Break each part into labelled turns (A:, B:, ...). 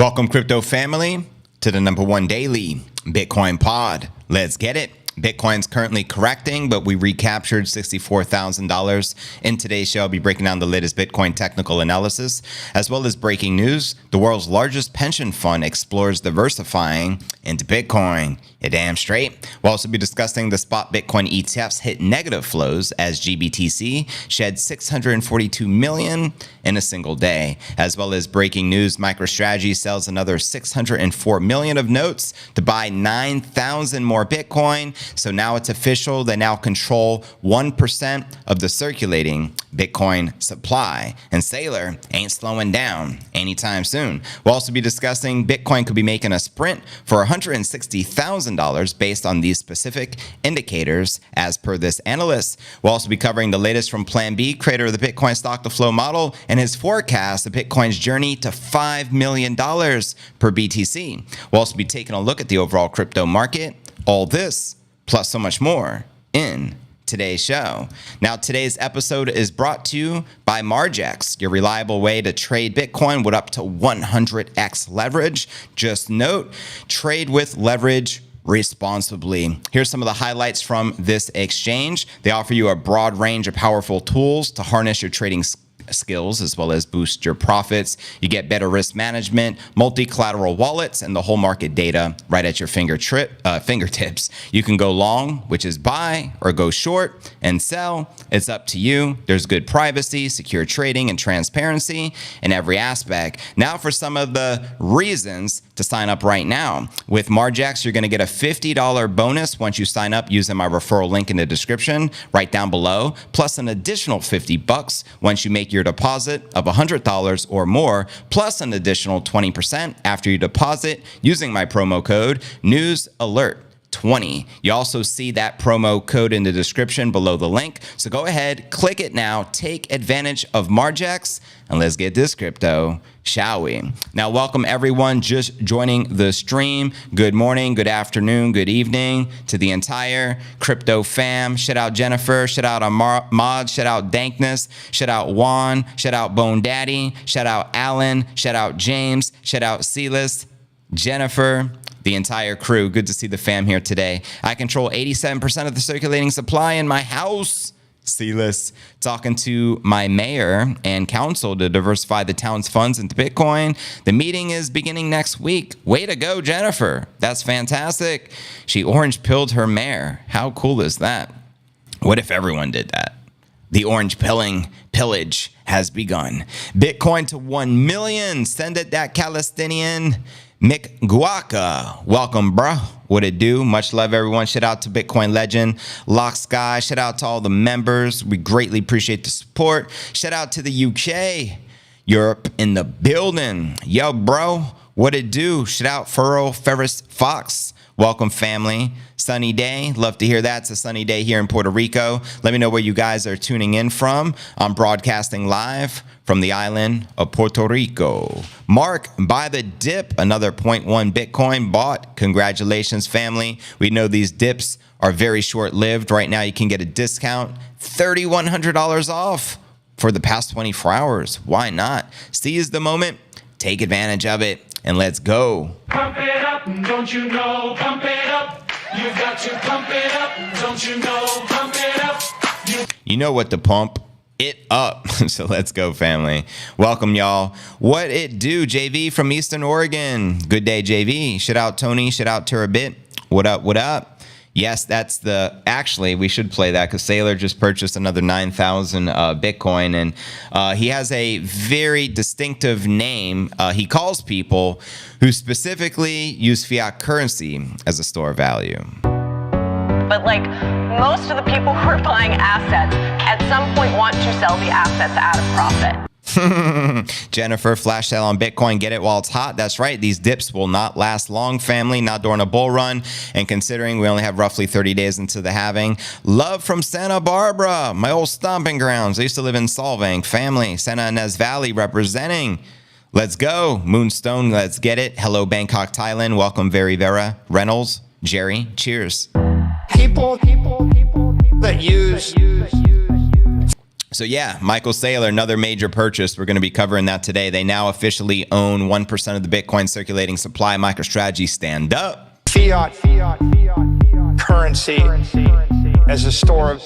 A: Welcome, crypto family, to the #1 daily Bitcoin pod. Let's get it. Bitcoin's currently correcting, but we recaptured $64,000. In today's show, I'll be breaking down the latest Bitcoin technical analysis, as well as breaking news. The world's largest pension fund explores diversifying into Bitcoin. You're damn straight. We'll also be discussing the spot Bitcoin ETFs hit negative flows as GBTC shed $642 million in a single day. As well as breaking news, MicroStrategy sells another $604 million of notes to buy 9,000 more Bitcoin. So now it's official. They now control 1% of the circulating Bitcoin supply. And Saylor ain't slowing down anytime soon. We'll also be discussing Bitcoin could be making a sprint for $160,000 based on these specific indicators as per this analyst. We'll also be covering the latest from Plan B, creator of the Bitcoin stock to flow model, and his forecast of Bitcoin's journey to $5 million per BTC. We'll also be taking a look at the overall crypto market. All this plus so much more in today's show. Now, today's episode is brought to you by Margex, your reliable way to trade Bitcoin with up to 100x leverage. Just note, trade with leverage responsibly. Here's some of the highlights from this exchange. They offer you a broad range of powerful tools to harness your trading skills as well as boost your profits. You get better risk management, multi-collateral wallets, and the whole market data right at your fingertips. You can go long, which is buy, or go short and sell. It's up to you. There's good privacy, secure trading, and transparency in every aspect. Now for some of the reasons to sign up right now. With Margex, you're going to get a $50 bonus once you sign up using my referral link in the description right down below, plus an additional $50 once you make your deposit of $100 or more, plus an additional 20% after you deposit using my promo code NEWSALERT20. You also see that promo code in the description below the link. So go ahead, click it now, take advantage of Margex, and let's get this crypto, shall we? Now, welcome everyone just joining the stream. Good morning, good afternoon, good evening to the entire crypto fam. Shout out Jennifer, shout out Ahmad, shout out Dankness, shout out Juan, shout out Bone Daddy, shout out Alan, shout out James, shout out Silas, Jennifer, the entire crew. Good to see the fam here today. I control 87% of the circulating supply in my house. Silas, talking to my mayor and council to diversify the town's funds into Bitcoin. The meeting is beginning next week. Way to go, Jennifer. That's fantastic. She orange pilled her mayor. How cool is that? What if everyone did that? The orange pillage has begun. Bitcoin to 1 million. Send it that Palestinian. Mick Guaca, welcome, bro. What it do? Much love, everyone. Shout out to Bitcoin legend Lock Sky. Shout out to all the members. We greatly appreciate the support. Shout out to the UK, Europe in the building. Yo, bro, what it do? Shout out Furrow Ferris Fox. Welcome, family. Sunny day. Love to hear that. It's a sunny day here in Puerto Rico. Let me know where you guys are tuning in from. I'm broadcasting live from the island of Puerto Rico. Mark, buy the dip. Another 0.1 Bitcoin bought. Congratulations, family. We know these dips are very short-lived. Right now, you can get a discount, $3,100 off for the past 24 hours. Why not? Seize the moment. Take advantage of it. And let's go.
B: Pump it up, don't you know? Pump it up. You've got to pump it up, don't you know? Pump it up.
A: You know what to pump it up. So let's go, family. Welcome, y'all. What it do? JV from Eastern Oregon. Good day, JV. Shout out Tony. Shout out Terabit. What up? What up? Yes, that's the, actually, we should play that because Saylor just purchased another 9,000 Bitcoin, and he has a very distinctive name. He calls people who specifically use fiat currency as a store of value.
C: But like most of the people who are buying assets, at some point want to sell the assets at a profit.
A: Jennifer, flash sale on Bitcoin. Get it while it's hot. That's right. These dips will not last long, family, not during a bull run. And considering we only have roughly 30 days into the halving. Love from Santa Barbara, my old stomping grounds. I used to live in Solvang. Family, Santa Ynez Valley representing. Let's go. Moonstone, let's get it. Hello, Bangkok, Thailand. Welcome, Very Vera. Reynolds, Jerry, cheers.
D: People that use
A: So yeah, Michael Saylor, another major purchase. We're going to be covering that today. They now officially own 1% of the Bitcoin circulating supply. MicroStrategy, stand up.
D: Fiat currency as a store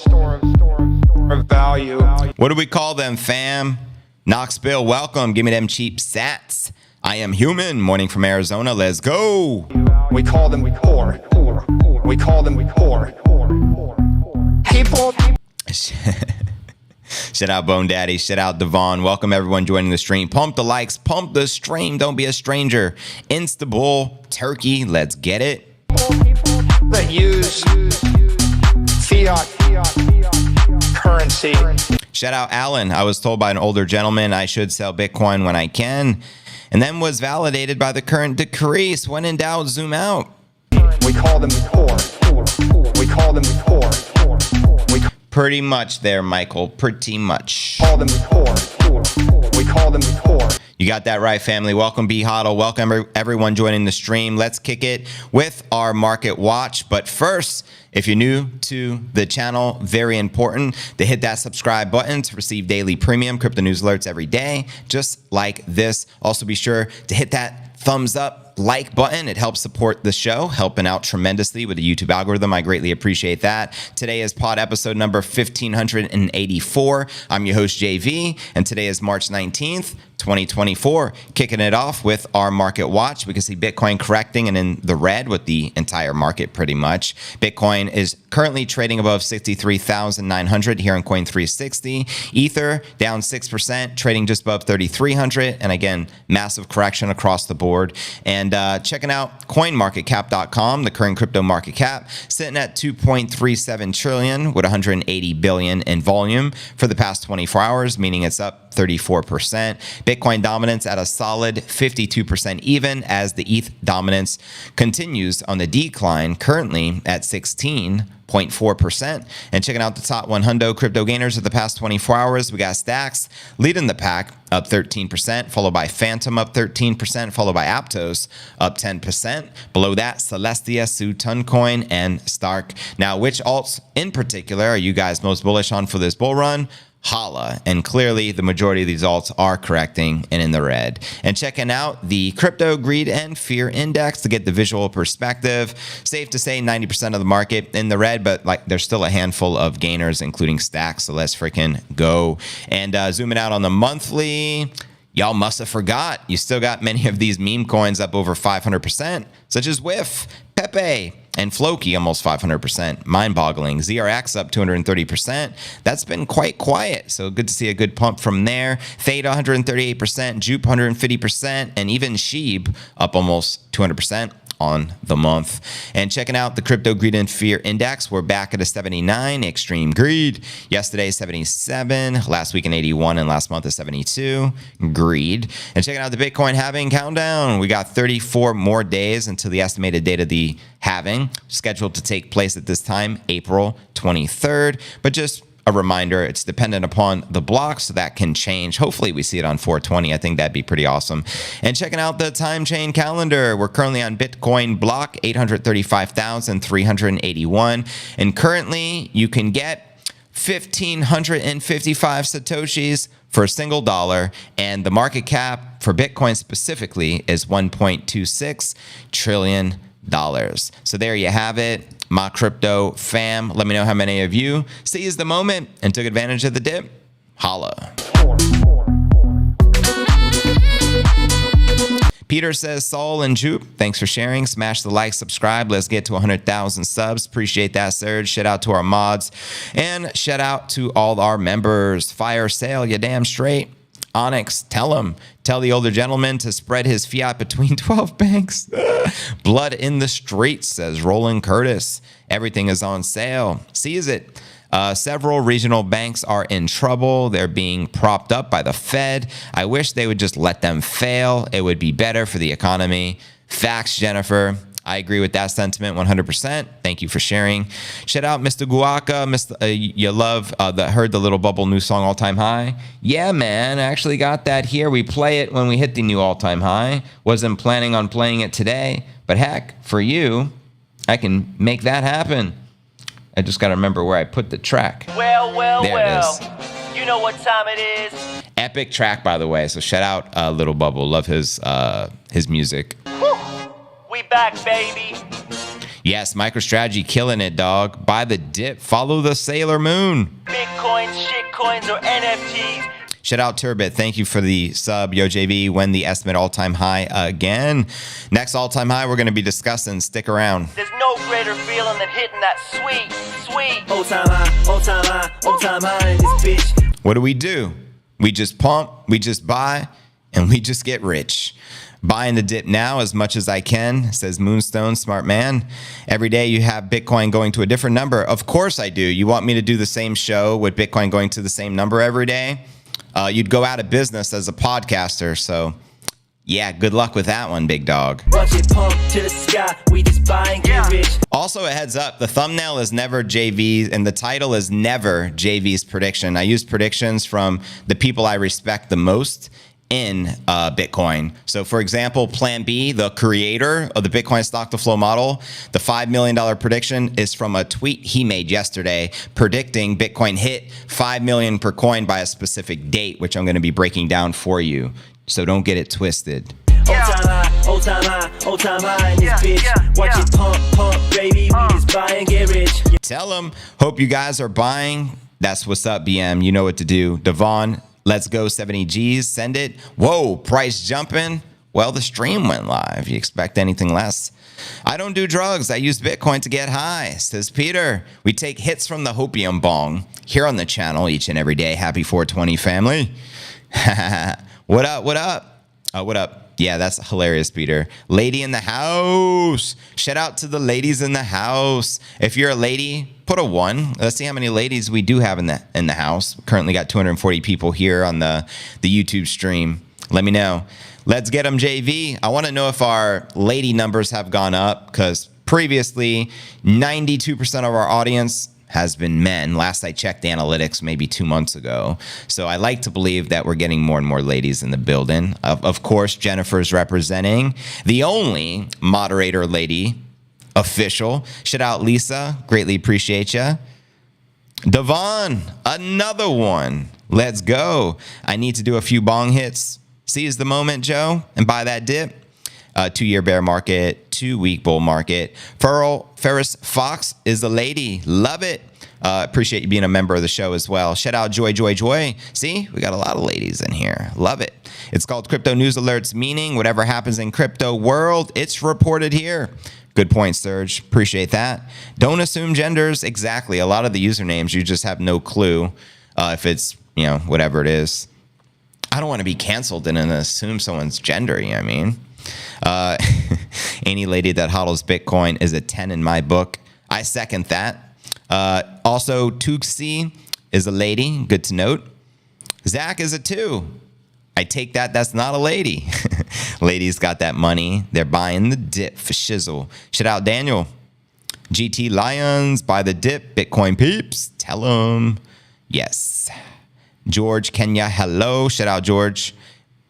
D: of value.
A: What do we call them, fam? Knoxville, welcome. Give me them cheap sats. I am human. Morning from Arizona. Let's go.
D: We call them poor. We call them poor. People.
A: Shout out Bone Daddy. Shout out Devon. Welcome everyone joining the stream. Pump the likes. Pump the stream. Don't be a stranger. Instabull Turkey. Let's get it.
D: That use fiat currency.
A: Shout out Alan. I was told by an older gentleman I should sell Bitcoin when I can, and then was validated by the current decrease. When in doubt, zoom out.
D: We call them poor. We call them poor.
A: Pretty much there, Michael. Pretty much.
D: Call them poor. We call them poor.
A: You got that right, family. Welcome, B Hodl. Welcome, everyone joining the stream. Let's kick it with our market watch. But first, if you're new to the channel, very important to hit that subscribe button to receive daily premium crypto news alerts every day, just like this. Also, be sure to hit that thumbs up like button. It helps support the show, helping out tremendously with the YouTube algorithm. I greatly appreciate that. Today is pod episode number 1584. I'm your host, JV, and today is March 19th, 2024. Kicking it off with our market watch. We can see Bitcoin correcting and in the red with the entire market pretty much. Bitcoin is currently trading above 63,900 here in Coin360. Ether down 6%, trading just above 3,300. And again, massive correction across the board. And checking out coinmarketcap.com, the current crypto market cap, sitting at 2.37 trillion with 180 billion in volume for the past 24 hours, meaning it's up 34%. Bitcoin dominance at a solid 52% even as the ETH dominance continues on the decline, currently at 16.4%. And checking out the top 100 crypto gainers of the past 24 hours, we got Stacks leading the pack, up 13%, followed by Phantom up 13%, followed by Aptos up 10%. Below that, Celestia, Tuncoin, and Stark. Now, which alts in particular are you guys most bullish on for this bull run? Holla. And clearly the majority of these alts are correcting and in the red. And checking out the crypto greed and fear index to get the visual perspective. Safe to say 90% of the market in the red, but like there's still a handful of gainers, including Stacks. So let's freaking go. And zooming out on the monthly, y'all must have forgot. You still got many of these meme coins up over 500%, such as Whiff, Pepe, and Floki almost 500%. Mind-boggling. ZRX up 230%. That's been quite quiet. So good to see a good pump from there. Theta 138%, Jupe 150%, and even Sheeb up almost 200% on the month. And checking out the crypto greed and fear index, we're back at a 79. Extreme greed. Yesterday 77, last week an 81, and last month a 72. Greed. And checking out the Bitcoin halving countdown, we got 34 more days until the estimated date of the halving, scheduled to take place at this time, April 23rd. But just a reminder, it's dependent upon the block, so that can change. Hopefully we see it on 420. I think that'd be pretty awesome. And checking out the time chain calendar, we're currently on Bitcoin block 835,381. And currently you can get 1,555 Satoshis for a single dollar. And the market cap for Bitcoin specifically is $1.26 trillion. So there you have it, my crypto fam. Let me know how many of you seized the moment and took advantage of the dip. Holla. Peter says, Saul and Jupe, thanks for sharing. Smash the like, subscribe. Let's get to 100,000 subs. Appreciate that, Serge. Shout out to our mods. And shout out to all our members. Fire sale, you damn straight. Onyx, tell the older gentleman to spread his fiat between 12 banks. Blood in the streets, says Roland Curtis. Everything is on sale. Seize it. Several regional banks are in trouble. They're being propped up by the Fed. I wish they would just let them fail. It would be better for the economy. Facts, Jennifer. I agree with that sentiment 100%. Thank you for sharing. Shout out Mr. Guaca. You love heard the Little Bubble new song All Time High? Yeah, man. I actually got that here. We play it when we hit the new all time high. Wasn't planning on playing it today, but heck, for you, I can make that happen. I just got to remember where I put the track.
C: Well,
A: there it is.
C: You
E: know what time it is.
A: Epic track, by the way. So shout out Little Bubble. Love his music.
E: Whew. We back, baby.
A: Yes, MicroStrategy killing it, dog. Buy the dip. Follow the Sailor Moon.
E: Bitcoins, shitcoins, or NFTs.
A: Shout out Turbit. Thank you for the sub. Yo, JV, when the estimate all-time high again. Next all-time high we're going to be discussing. Stick around.
E: There's no greater feeling than hitting that sweet
F: all-time high in this bitch.
A: What do? We just pump, we just buy, and we just get rich. Buying the dip now as much as I can, says Moonstone, smart man. Every day you have Bitcoin going to a different number. Of course I do. You want me to do the same show with Bitcoin going to the same number every day? You'd go out of business as a podcaster. So yeah, good luck with that one, big dog.
F: Watch it pump to the sky. We just buy and get rich.
A: Also, a heads up, the thumbnail is never JV's and the title is never JV's prediction. I use predictions from the people I respect the most in Bitcoin. So for example, Plan B, the creator of the Bitcoin stock to flow model, the $5 million prediction is from a tweet he made yesterday predicting Bitcoin hit 5 million per coin by a specific date, which I'm going to be breaking down for you. So don't get it twisted.
F: All time high in this bitch. Watch it pump, baby. We just buy and get rich.
A: Tell them, hope you guys are buying. That's what's up, BM. You know what to do. Devon, let's go 70 G's. Send it. Whoa, price jumping. Well, the stream went live. You expect anything less? I don't do drugs. I use Bitcoin to get high, says Peter. We take hits from the hopium bong here on the channel each and every day. Happy 420 family. What up? What up? Yeah, that's hilarious, Peter. Lady in the house. Shout out to the ladies in the house. If you're a lady, put a 1. Let's see how many ladies we do have in the house. Currently got 240 people here on the YouTube stream. Let me know. Let's get them, JV. I want to know if our lady numbers have gone up because previously 92% of our audience has been men. Last I checked analytics maybe 2 months ago. So I like to believe that we're getting more and more ladies in the building. Of course, Jennifer's representing the only moderator lady official. Shout out Lisa. Greatly appreciate you. Devon, another one. Let's go. I need to do a few bong hits. Seize the moment, Joe, and buy that dip. 2-year bear market, 2-week bull market. Ferris Fox is a lady. Love it. Appreciate you being a member of the show as well. Shout out Joy. See, we got a lot of ladies in here. Love it. It's called Crypto News Alerts, meaning whatever happens in crypto world, it's reported here. Good point, Serge. Appreciate that. Don't assume genders. Exactly. A lot of the usernames, you just have no clue if it's, whatever it is. I don't want to be canceled and then assume someone's gender, you know what I mean? Any lady that hodls Bitcoin is a 10 in my book. I second that. Also, Tuxi is a lady. Good to note. Zach is a 2. I take that. That's not a lady. Ladies got that money. They're buying the dip for shizzle. Shout out Daniel. GT Lions, buy the dip. Bitcoin peeps. Tell them. Yes. George, Kenya, hello. Shout out George.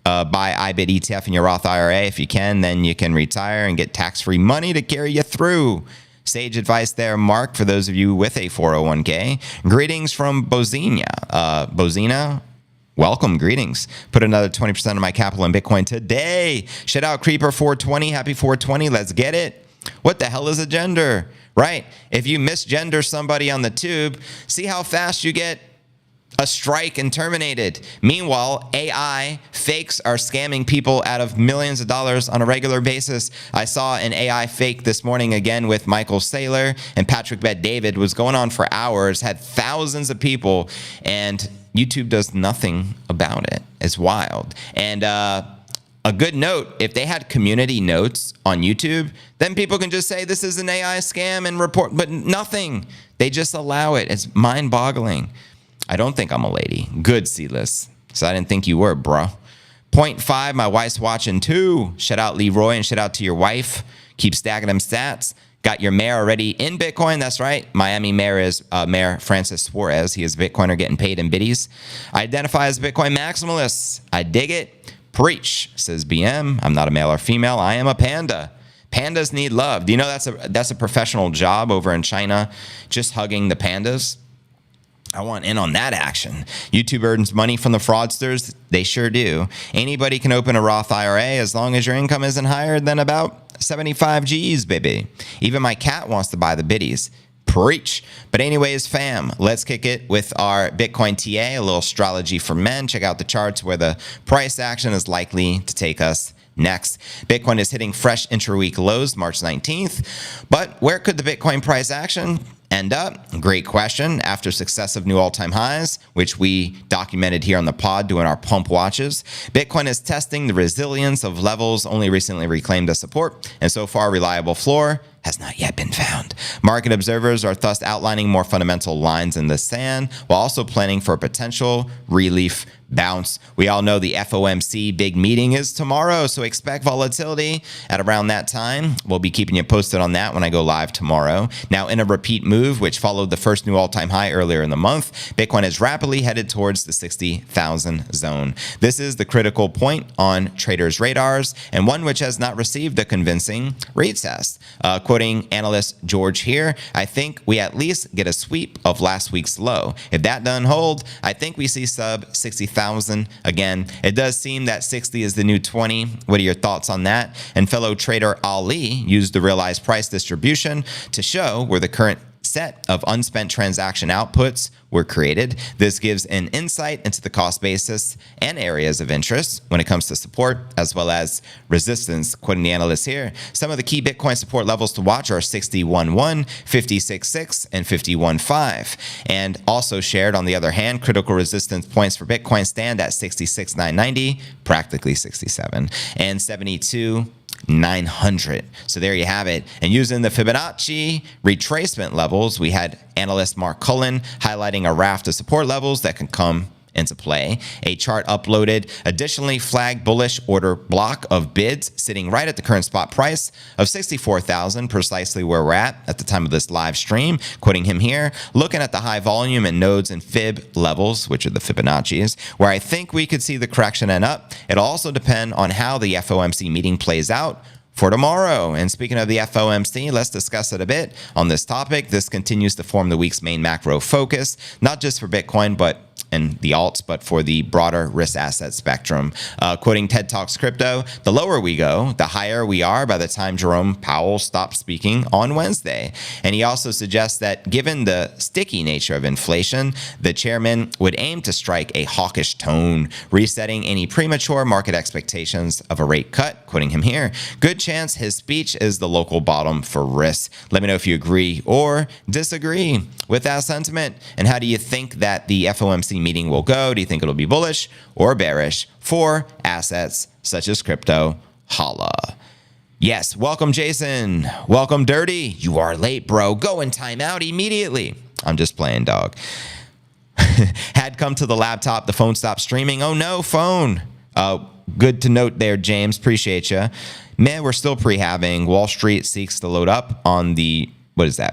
A: Buy IBIT ETF in your Roth IRA if you can. Then you can retire and get tax-free money to carry you through. Sage advice there, Mark, for those of you with a 401k. Greetings from Bozina. Bozina, welcome, greetings. Put another 20% of my capital in Bitcoin today. Shout out Creeper 420. Happy 420. Let's get it. What the hell is a gender? Right? If you misgender somebody on the tube, see how fast you get a strike and terminated. Meanwhile, AI fakes are scamming people out of millions of dollars on a regular basis. I saw an AI fake this morning again with Michael Saylor and Patrick Bet-David. Was going on for hours, had thousands of people, and YouTube does nothing about it. It's wild. And a good note, if they had community notes on YouTube, then people can just say this is an AI scam and report, but nothing. They just allow it. It's mind-boggling. I don't think I'm a lady. Good, Seedless. So I didn't think you were, bro. 0.5, my wife's watching too. Shout out Leroy and shout out to your wife. Keep stacking them stats. Got your mayor already in Bitcoin. That's right. Miami mayor is Mayor Francis Suarez. He is a Bitcoiner getting paid in biddies. I identify as a Bitcoin maximalist. I dig it. Preach, says BM. I'm not a male or female. I am a panda. Pandas need love. Do you know that's a professional job over in China? Just hugging the pandas. I want in on that action. YouTube earns money from the fraudsters. They sure do. Anybody can open a Roth IRA as long as your income isn't higher than about 75 G's, baby. Even my cat wants to buy the biddies. Preach. But anyways, fam, let's kick it with our Bitcoin TA, a little astrology for men. Check out the charts where the price action is likely to take us next. Bitcoin is hitting fresh intra-week lows March 19th. But where could the Bitcoin price action end up? Great question. After successive new all-time highs, which we documented here on the pod doing our pump watches, Bitcoin is testing the resilience of levels only recently reclaimed as support, and so far reliable floor has not yet been found. Market observers are thus outlining more fundamental lines in the sand while also planning for a potential relief bounce. We all know the FOMC big meeting is tomorrow, so expect volatility at around that time. We'll be keeping you posted on that when I go live tomorrow. Now, in a repeat move, which followed the first new all-time high earlier in the month, Bitcoin is rapidly headed towards the 60,000 zone. This is the critical point on traders' radars, and one which has not received a convincing retest. Quoting analyst George here, I think we at least get a sweep of last week's low. If that doesn't hold, I think we see sub 60,000 again. It does seem that 60 is the new 20. What are your thoughts on that? And fellow trader Ali used the realized price distribution to show where the current set of unspent transaction outputs were created. This gives an insight into the cost basis and areas of interest when it comes to support as well as resistance. Quoting the analyst here, some of the key Bitcoin support levels to watch are 61.1, 56.6, and 51.5. And also shared, on the other hand, critical resistance points for Bitcoin stand at 66,990, practically 67, and 72,900. So there you have it. And using the Fibonacci retracement levels, we had analyst Mark Cullen highlighting a raft of support levels that can come into play. A chart uploaded additionally flagged bullish order block of bids sitting right at the current spot price of 64,000, precisely where we're at the time of this live stream. Quoting him here, looking at the high volume and nodes and fib levels, which are the Fibonacci's, where I think we could see the correction end up. It'll also depend on how the FOMC meeting plays out for tomorrow. And speaking of the FOMC, let's discuss it a bit on this topic. This continues to form the week's main macro focus, not just for Bitcoin, and the alts, but for the broader risk asset spectrum. Quoting TED Talks Crypto, the lower we go, the higher we are by the time Jerome Powell stops speaking on Wednesday. And he also suggests that given the sticky nature of inflation, the chairman would aim to strike a hawkish tone, resetting any premature market expectations of a rate cut. Quoting him here, good chance his speech is the local bottom for risk. Let me know if you agree or disagree with that sentiment. And how do you think that the FOMC meeting will go? Do you think it'll be bullish or bearish for assets such as crypto? Holla. Yes, welcome Jason. Welcome Dirty. You are late, bro. Go in timeout immediately. I'm just playing, dog. Had come to the laptop, the phone stopped streaming. Oh no, phone. Good to note there, James. Appreciate you. Man, we're still pre-having. Wall Street seeks to load up on the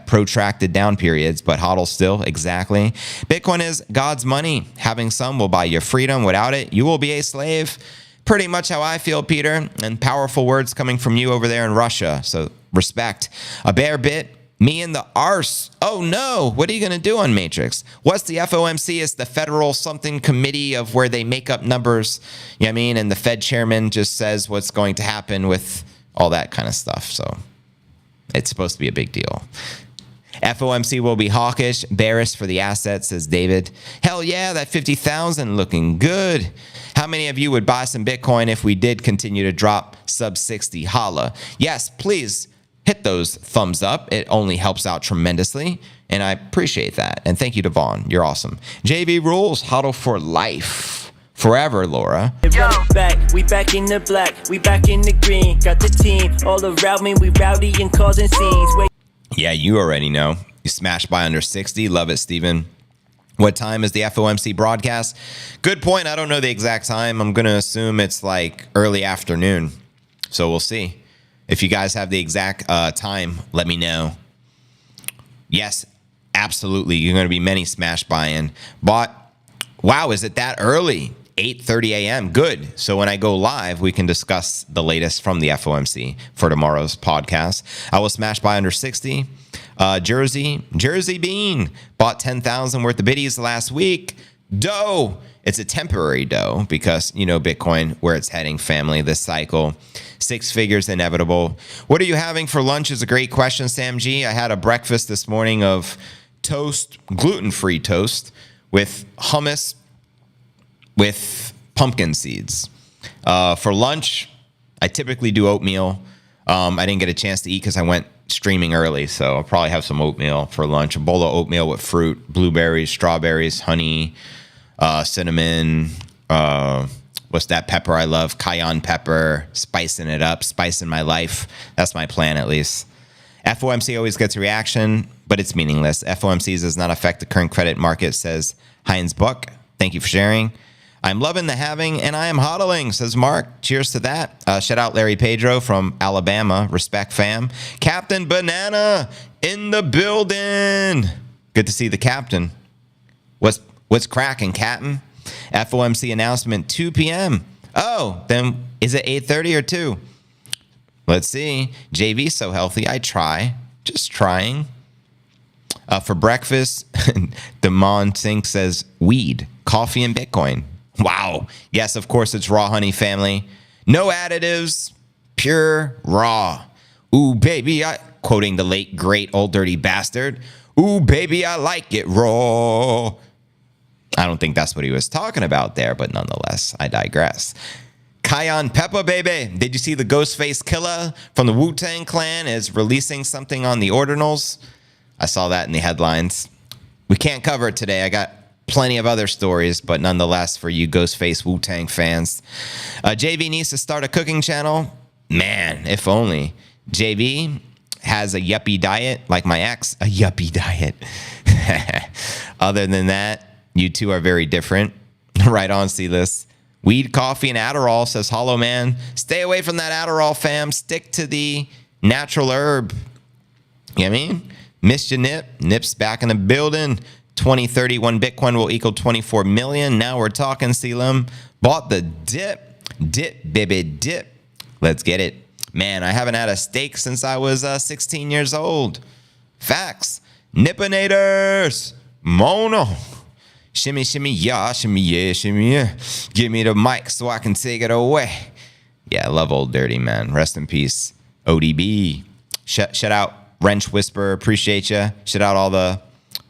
A: protracted down periods, but hodl still, exactly. Bitcoin is God's money. Having some will buy you freedom. Without it, you will be a slave. Pretty much how I feel, Peter, and powerful words coming from you over there in Russia. So respect. A bear bit, me in the arse. Oh no, what are you going to do on Matrix? What's the FOMC? It's the federal something committee of where they make up numbers. You know what I mean? And the Fed chairman just says what's going to happen with all that kind of stuff. So it's supposed to be a big deal. FOMC will be hawkish, bearish for the assets, says David. Hell yeah, that 50,000 looking good. How many of you would buy some Bitcoin if we did continue to drop sub 60? Holla. Yes, please hit those thumbs up. It only helps out tremendously, and I appreciate that. And thank you, Devon. You're awesome. JB Rules, hodl for life. Forever, Laura.
F: Back, we back in the black, we back in the green. Got the team all around me, we rowdy and causing scenes.
A: Yeah, you already know. You smashed by under 60. Love it, Steven. What time is the FOMC broadcast? Good point. I don't know the exact time. I'm going to assume it's like early afternoon. So we'll see. If you guys have the exact time, let me know. Yes, absolutely. You're going to be many smash buy-in. But wow, is it that early? 8:30 a.m. Good. So when I go live, we can discuss the latest from the FOMC for tomorrow's podcast. I will smash by under 60. Jersey Bean bought 10,000 worth of biddies last week. Dough. It's a temporary dough because, Bitcoin, where it's heading, family, this cycle. 6 figures inevitable. What are you having for lunch is a great question, Sam G. I had a breakfast this morning of toast, gluten-free toast with hummus with pumpkin seeds. For lunch, I typically do oatmeal. I didn't get a chance to eat because I went streaming early, so I'll probably have some oatmeal for lunch. A bowl of oatmeal with fruit, blueberries, strawberries, honey, cinnamon, what's that pepper I love? Cayenne pepper, spicing it up, spicing my life. That's my plan, at least. FOMC always gets a reaction, but it's meaningless. FOMC does not affect the current credit market, says Heinz Buck. Thank you for sharing. I'm loving the halving, and I am hodling, says Mark. Cheers to that. Shout out Larry Pedro from Alabama. Respect, fam. Captain Banana in the building. Good to see the captain. What's cracking, Captain? FOMC announcement 2 p.m. Oh, then is it 8:30 or 2? Let's see. JV's so healthy. I try. Just trying. For breakfast, Damon Sink says weed, coffee, and Bitcoin. Wow. Yes, of course, it's raw honey, family. No additives. Pure raw. Ooh, baby, quoting the late, great, old dirty bastard. Ooh, baby, I like it raw. I don't think that's what he was talking about there, but nonetheless, I digress. Cayenne Pepper, baby. Did you see the Ghostface Killer from the Wu-Tang Clan is releasing something on the ordinals? I saw that in the headlines. We can't cover it today. I got plenty of other stories, but nonetheless, for you Ghostface Wu-Tang fans. JV needs to start a cooking channel. Man, if only. JV has a yuppie diet, like my ex, a yuppie diet. Other than that, you two are very different. Right on, see this. Weed, coffee, and Adderall, says Hollow Man. Stay away from that Adderall, fam. Stick to the natural herb. You know what I mean? Missed you, Nip. Nip's back in the building. 2031 Bitcoin will equal 24 million. Now we're talking, Selim. Bought the dip. Dip, baby, dip. Let's get it. Man, I haven't had a steak since I was 16 years old. Facts. Nippinators. Mono. Shimmy, shimmy, yeah, shimmy, yeah, shimmy, yeah. Give me the mic so I can take it away. Yeah, I love Old Dirty, man. Rest in peace. ODB. Shout out Wrench Whisperer. Appreciate you. Shout out all the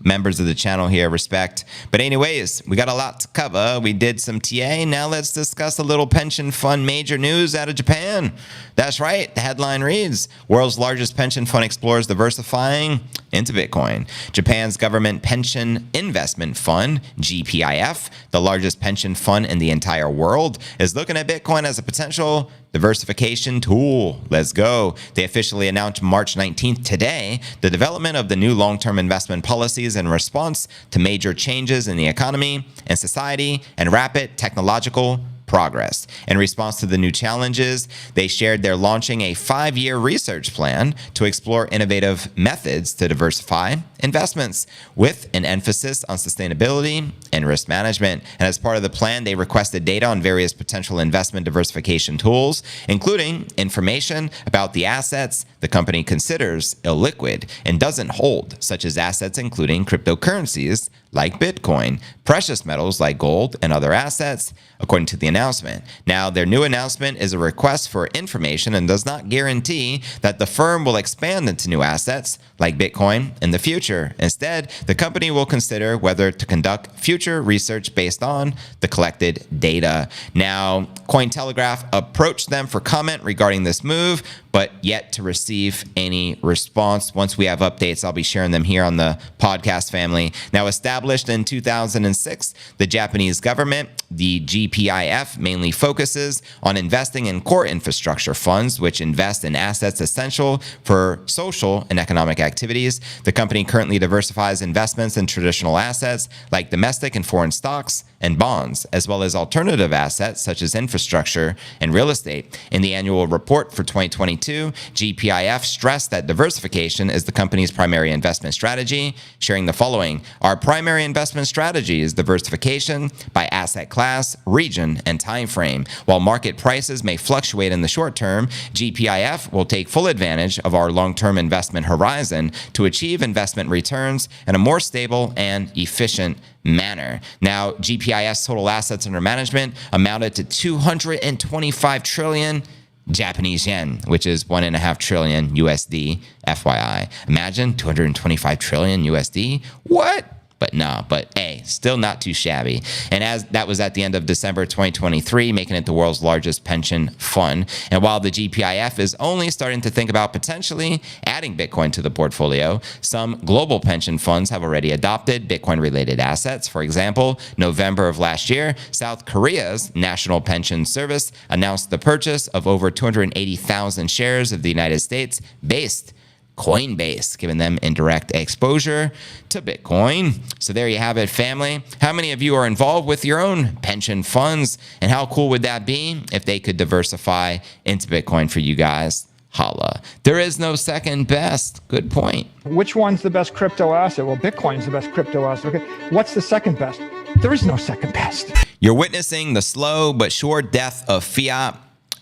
A: members of the channel here. Respect. But anyways, we got a lot to cover. We did some TA. Now let's discuss a little pension fund major news out of Japan. That's right. The headline reads, world's largest pension fund explores diversifying into Bitcoin. Japan's government pension investment fund, GPIF, the largest pension fund in the entire world, is looking at Bitcoin as a potential diversification tool. Let's go. They officially announced March 19th today the development of the new long-term investment policies in response to major changes in the economy and society and rapid technological progress. In response to the new challenges, they shared they're launching a 5-year research plan to explore innovative methods to diversify investments with an emphasis on sustainability and risk management. And as part of the plan, they requested data on various potential investment diversification tools, including information about the assets the company considers illiquid and doesn't hold, such as assets including cryptocurrencies like Bitcoin, precious metals like gold, and other assets, according to the announcement. Now, their new announcement is a request for information and does not guarantee that the firm will expand into new assets like Bitcoin in the future. Instead, the company will consider whether to conduct future research based on the collected data. Now, Cointelegraph approached them for comment regarding this move, but yet to receive any response. Once we have updates, I'll be sharing them here on the podcast, family. Now, established in 2006, the Japanese government, the GPIF, mainly focuses on investing in core infrastructure funds, which invest in assets essential for social and economic activities. The company currently diversifies investments in traditional assets like domestic and foreign stocks and bonds, as well as alternative assets such as infrastructure and real estate. In the annual report for 2022, GPIF stressed that diversification is the company's primary investment strategy, sharing the following. Our primary investment strategy is diversification by asset class class, region, and time frame. While market prices may fluctuate in the short term, GPIF will take full advantage of our long-term investment horizon to achieve investment returns in a more stable and efficient manner. Now, GPIF's total assets under management amounted to 225 trillion Japanese yen, which is 1.5 trillion USD, FYI. Imagine 225 trillion USD. What? But hey, still not too shabby. And as that was at the end of December 2023, making it the world's largest pension fund. And while the GPIF is only starting to think about potentially adding Bitcoin to the portfolio, some global pension funds have already adopted Bitcoin-related assets. For example, November of last year, South Korea's National Pension Service announced the purchase of over 280,000 shares of the United States-based Coinbase, giving them indirect exposure to Bitcoin. So there you have it, family. How many of you are involved with your own pension funds? And how cool would that be if they could diversify into Bitcoin for you guys? Holla. There is no second best. Good point.
D: Which one's the best crypto asset? Well, Bitcoin's the best crypto asset. Okay. What's the second best? There is no second best.
A: You're witnessing the slow but sure death of fiat.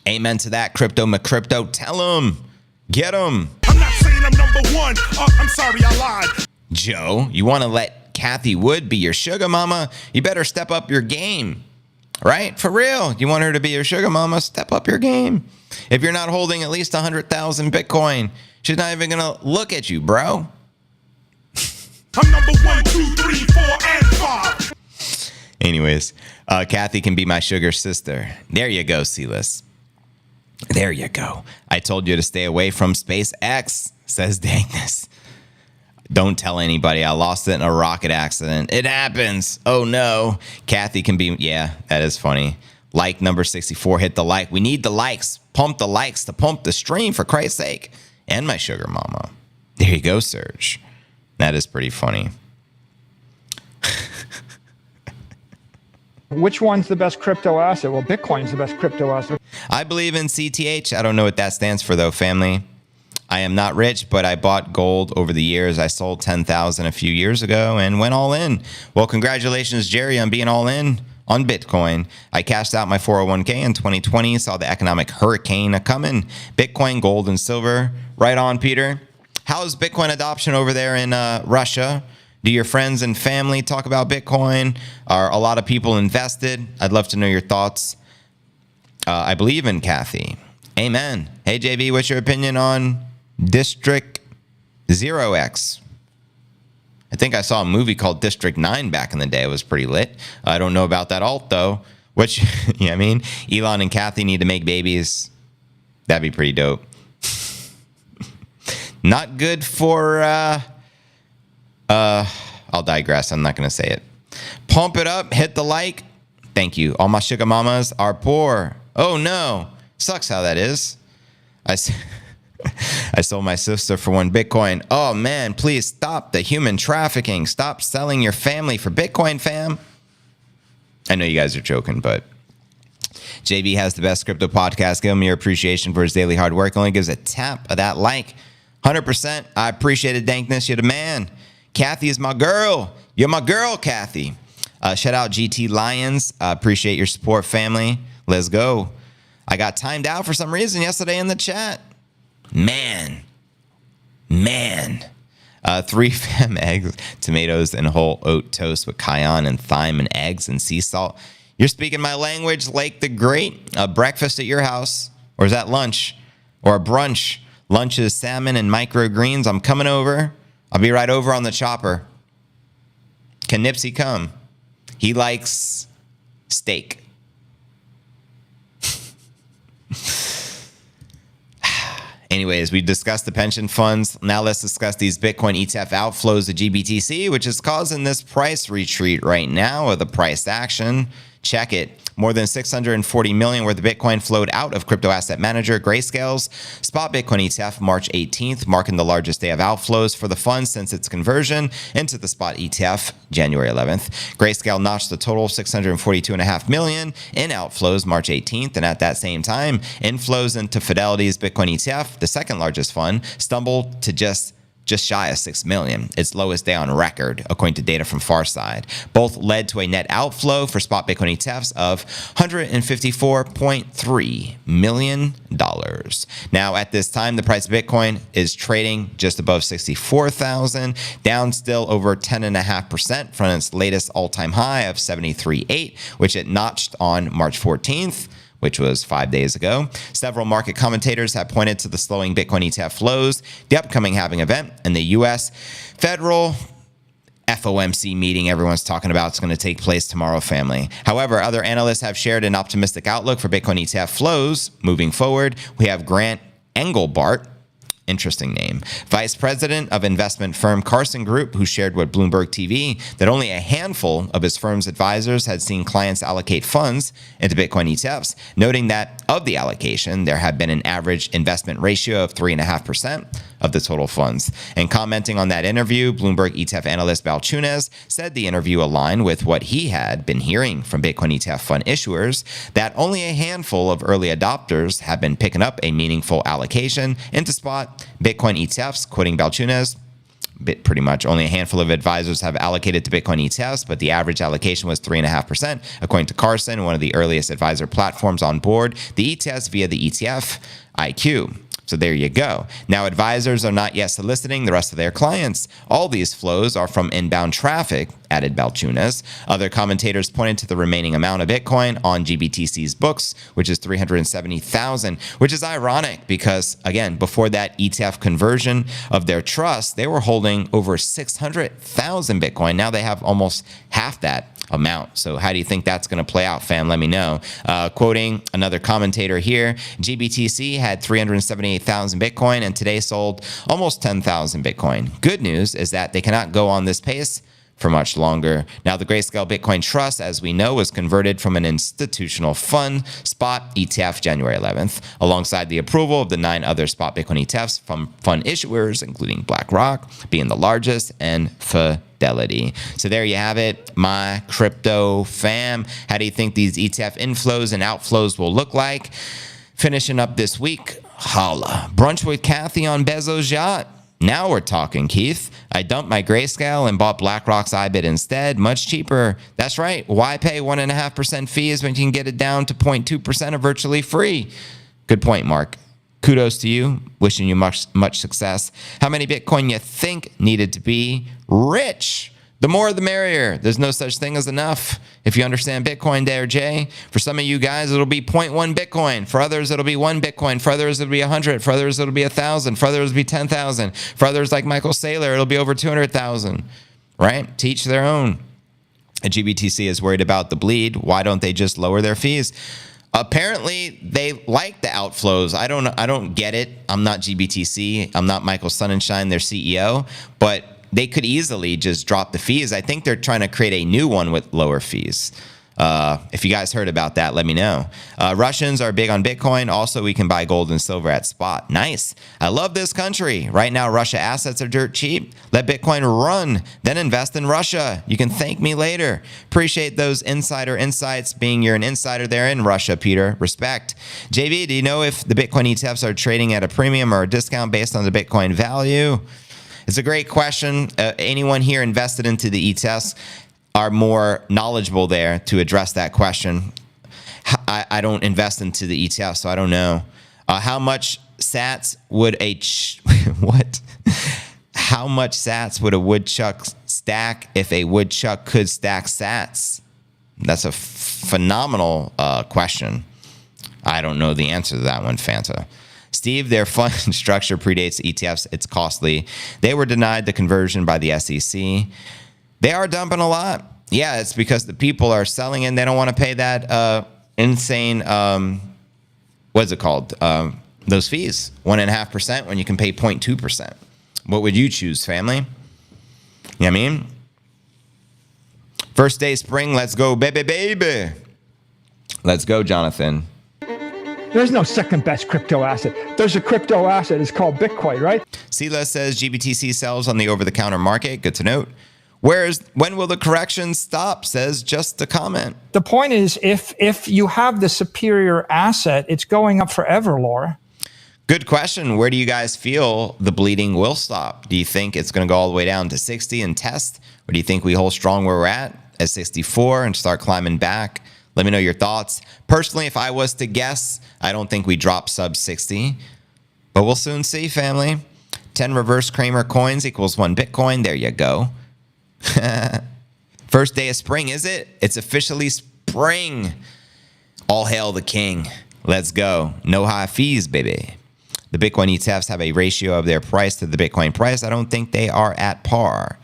A: Amen to that, crypto McCrypto. Tell them. Get them.
G: I'm not saying I'm number one. I'm sorry, I lied.
A: Joe, you want to let Kathy Wood be your sugar mama? You better step up your game, right? For real. You want her to be your sugar mama? Step up your game. If you're not holding at least 100,000 Bitcoin, she's not even going to look at you, bro.
G: I'm number 1, 2, 3, 4, and 5.
A: Anyways, Kathy can be my sugar sister. There you go, Silas. There you go. I told you to stay away from SpaceX, says Dankness. Don't tell anybody. I lost it in a rocket accident. It happens. Oh, no. Kathy can be... Yeah, that is funny. Like number 64. Hit the like. We need the likes. Pump the likes to pump the stream, for Christ's sake. And my sugar mama. There you go, Serge. That is pretty funny.
D: Which one's the best crypto asset? Well, Bitcoin's the best crypto asset.
A: I believe in CTH. I don't know what that stands for, though, family. I am not rich, but I bought gold over the years. I sold 10,000 a few years ago and went all in. Well, congratulations, Jerry, on being all in on Bitcoin. I cashed out my 401k in 2020, saw the economic hurricane a-coming. Bitcoin, gold, and silver. Right on, Peter. How's Bitcoin adoption over there in Russia? Do your friends and family talk about Bitcoin? Are a lot of people invested? I'd love to know your thoughts. I believe in Kathy. Amen. Hey, JV, what's your opinion on District 0x? I think I saw a movie called District 9 back in the day. It was pretty lit. I don't know about that alt, though. Which, you know what I mean? Elon and Kathy need to make babies. That'd be pretty dope. Not good for... I'll digress. I'm not going to say it. Pump it up. Hit the like. Thank you. All my sugar mamas are poor. Oh, no. Sucks how that is. I sold my sister for 1 Bitcoin. Oh, man. Please stop the human trafficking. Stop selling your family for Bitcoin, fam. I know you guys are joking, but JB has the best crypto podcast. Give him your appreciation for his daily hard work. Only gives a tap of that like. 100%. I appreciate it, Dankness. You're the man. Kathy is my girl. You're my girl, Kathy. Shout out GT Lions. Appreciate your support, family. Let's go. I got timed out for some reason yesterday in the chat. Man. 3 fam eggs, tomatoes, and whole oat toast with cayenne and thyme and eggs and sea salt. You're speaking my language, Lake the Great. Breakfast at your house. Or is that lunch? Or a brunch? Lunch is salmon and microgreens. I'm coming over. I'll be right over on the chopper. Can Nipsey come? He likes steak. Anyways, we discussed the pension funds. Now let's discuss these Bitcoin ETF outflows to GBTC, which is causing this price retreat right now, or the price action. Check it. More than 640 million worth of Bitcoin flowed out of crypto asset manager Grayscale's spot Bitcoin ETF March 18th, marking the largest day of outflows for the fund since its conversion into the spot ETF January 11th. Grayscale notched a total of 642.5 million in outflows March 18th, and at that same time, inflows into Fidelity's Bitcoin ETF, the second largest fund, stumbled to just just shy of 6 million, its lowest day on record, according to data from Farside. Both led to a net outflow for spot Bitcoin ETFs of $154.3 million. Now, at this time, the price of Bitcoin is trading just above 64,000, down still over 10.5% from its latest all-time high of 73.8, which it notched on March 14th. Which was 5 days ago. Several market commentators have pointed to the slowing Bitcoin ETF flows, the upcoming halving event, and the U.S. federal FOMC meeting everyone's talking about is going to take place tomorrow, family. However, other analysts have shared an optimistic outlook for Bitcoin ETF flows moving forward. We have Grant Engelbart, interesting name, vice president of investment firm Carson Group, who shared with Bloomberg TV that only a handful of his firm's advisors had seen clients allocate funds into Bitcoin ETFs, noting that of the allocation, there had been an average investment ratio of 3.5% of the total funds. And commenting on that interview, Bloomberg ETF analyst Balchunas said the interview aligned with what he had been hearing from Bitcoin ETF fund issuers, that only a handful of early adopters have been picking up a meaningful allocation into spot Bitcoin ETFs. Quoting Balchunas, pretty much only a handful of advisors have allocated to Bitcoin ETFs, but the average allocation was 3.5%, according to Carson, one of the earliest advisor platforms on board the ETFs via the ETF IQ. So there you go. Now, advisors are not yet soliciting the rest of their clients. All these flows are from inbound traffic, added Balchunas. Other commentators pointed to the remaining amount of Bitcoin on GBTC's books, which is 370,000, which is ironic because, again, before that ETF conversion of their trust, they were holding over 600,000 Bitcoin. Now they have almost half that amount. So how do you think that's going to play out, fam? Let me know. Quoting another commentator here, GBTC had 378,000 Bitcoin and today sold almost 10,000 Bitcoin. Good news is that they cannot go on this pace for much longer. Now, the Grayscale Bitcoin Trust, as we know, was converted from an institutional fund spot ETF January 11th, alongside the approval of the 9 other spot Bitcoin ETFs from fund issuers, including BlackRock being the largest, and Fidelity. So there you have it, my crypto fam. How do you think these ETF inflows and outflows will look like? Finishing up this week, holla. Brunch with Kathy on Bezos' yacht. Now we're talking, Keith. I dumped my Grayscale and bought BlackRock's IBIT instead. Much cheaper. That's right. Why pay 1.5% fees when you can get it down to 0.2% or virtually free? Good point, Mark. Kudos to you. Wishing you much success. How many Bitcoin you think needed to be rich? The more the merrier. There's no such thing as enough. If you understand Bitcoin there, Jay. For some of you guys, it'll be 0.1 Bitcoin. For others, it'll be 1 Bitcoin. For others, it'll be 100. For others, it'll be 1,000. For others, it'll be 10,000. For others, like Michael Saylor, it'll be over 200,000. Right? To each their own. A GBTC is worried about the bleed. Why don't they just lower their fees? Apparently, they like the outflows. I don't get it. I'm not GBTC. I'm not Michael Sonnenschein, their CEO. But they could easily just drop the fees. I think they're trying to create a new one with lower fees. If you guys heard about that, let me know. Russians are big on Bitcoin. Also, we can buy gold and silver at spot. Nice. I love this country. Right now, Russia assets are dirt cheap. Let Bitcoin run, then invest in Russia. You can thank me later. Appreciate those insider insights, being you're an insider there in Russia, Peter. Respect. JB, do you know if the Bitcoin ETFs are trading at a premium or a discount based on the Bitcoin value? It's a great question. Anyone here invested into the ETFs are more knowledgeable there to address that question. I don't invest into the ETFs, so I don't know. How much sats would what? How much sats would a woodchuck stack if a woodchuck could stack sats? That's a phenomenal question. I don't know the answer to that one, Fanta. Steve, their fund structure predates ETFs. It's costly. They were denied the conversion by the SEC. They are dumping a lot. Yeah, it's because the people are selling and they don't want to pay that insane, what's it called? Those fees, 1.5% when you can pay 0.2%. What would you choose, family? You know what I mean? First day spring, let's go, baby. Let's go, Jonathan.
D: There's no second best crypto asset. There's a crypto asset. It's called Bitcoin, right?
A: Sela says GBTC sells on the over-the-counter market. Good to note. When will the correction stop? Says just a comment.
D: The point is, if you have the superior asset, it's going up forever, Laura.
A: Good question. Where do you guys feel the bleeding will stop? Do you think it's going to go all the way down to 60 and test? Or do you think we hold strong where we're at 64 and start climbing back? Let me know your thoughts. Personally, if I was to guess, I don't think we drop sub 60, but we'll soon see, family. 10 reverse Kramer coins equals 1 Bitcoin. There you go. First day of spring, is it? It's officially spring. All hail the king. Let's go. No high fees, baby. The Bitcoin ETFs have a ratio of their price to the Bitcoin price. I don't think they are at par.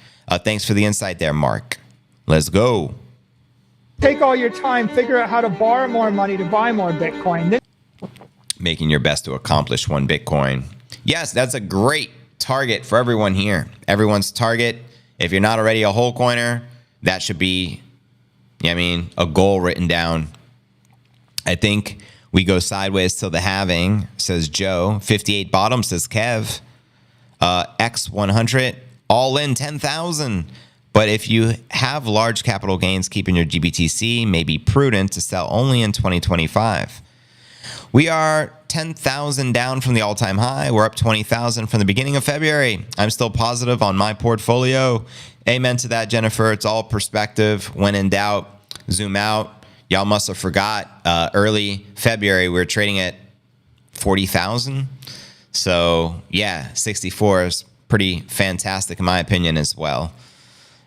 A: Thanks for the insight there, Mark. Let's go.
D: Take all your time, figure out how to borrow more money to buy more Bitcoin.
A: Making your best to accomplish 1 Bitcoin. Yes, that's a great target for everyone here. Everyone's target. If you're not already a whole coiner, that should be, a goal written down. I think we go sideways till the halving, says Joe. 58 bottom, says Kev. X100, all in 10,000. But if you have large capital gains keeping your GBTC, may be prudent to sell only in 2025. We are 10,000 down from the all-time high. We're up 20,000 from the beginning of February. I'm still positive on my portfolio. Amen to that, Jennifer. It's all perspective. When in doubt, zoom out. Y'all must have forgot early February, we were trading at 40,000. So, yeah, 64 is pretty fantastic in my opinion as well.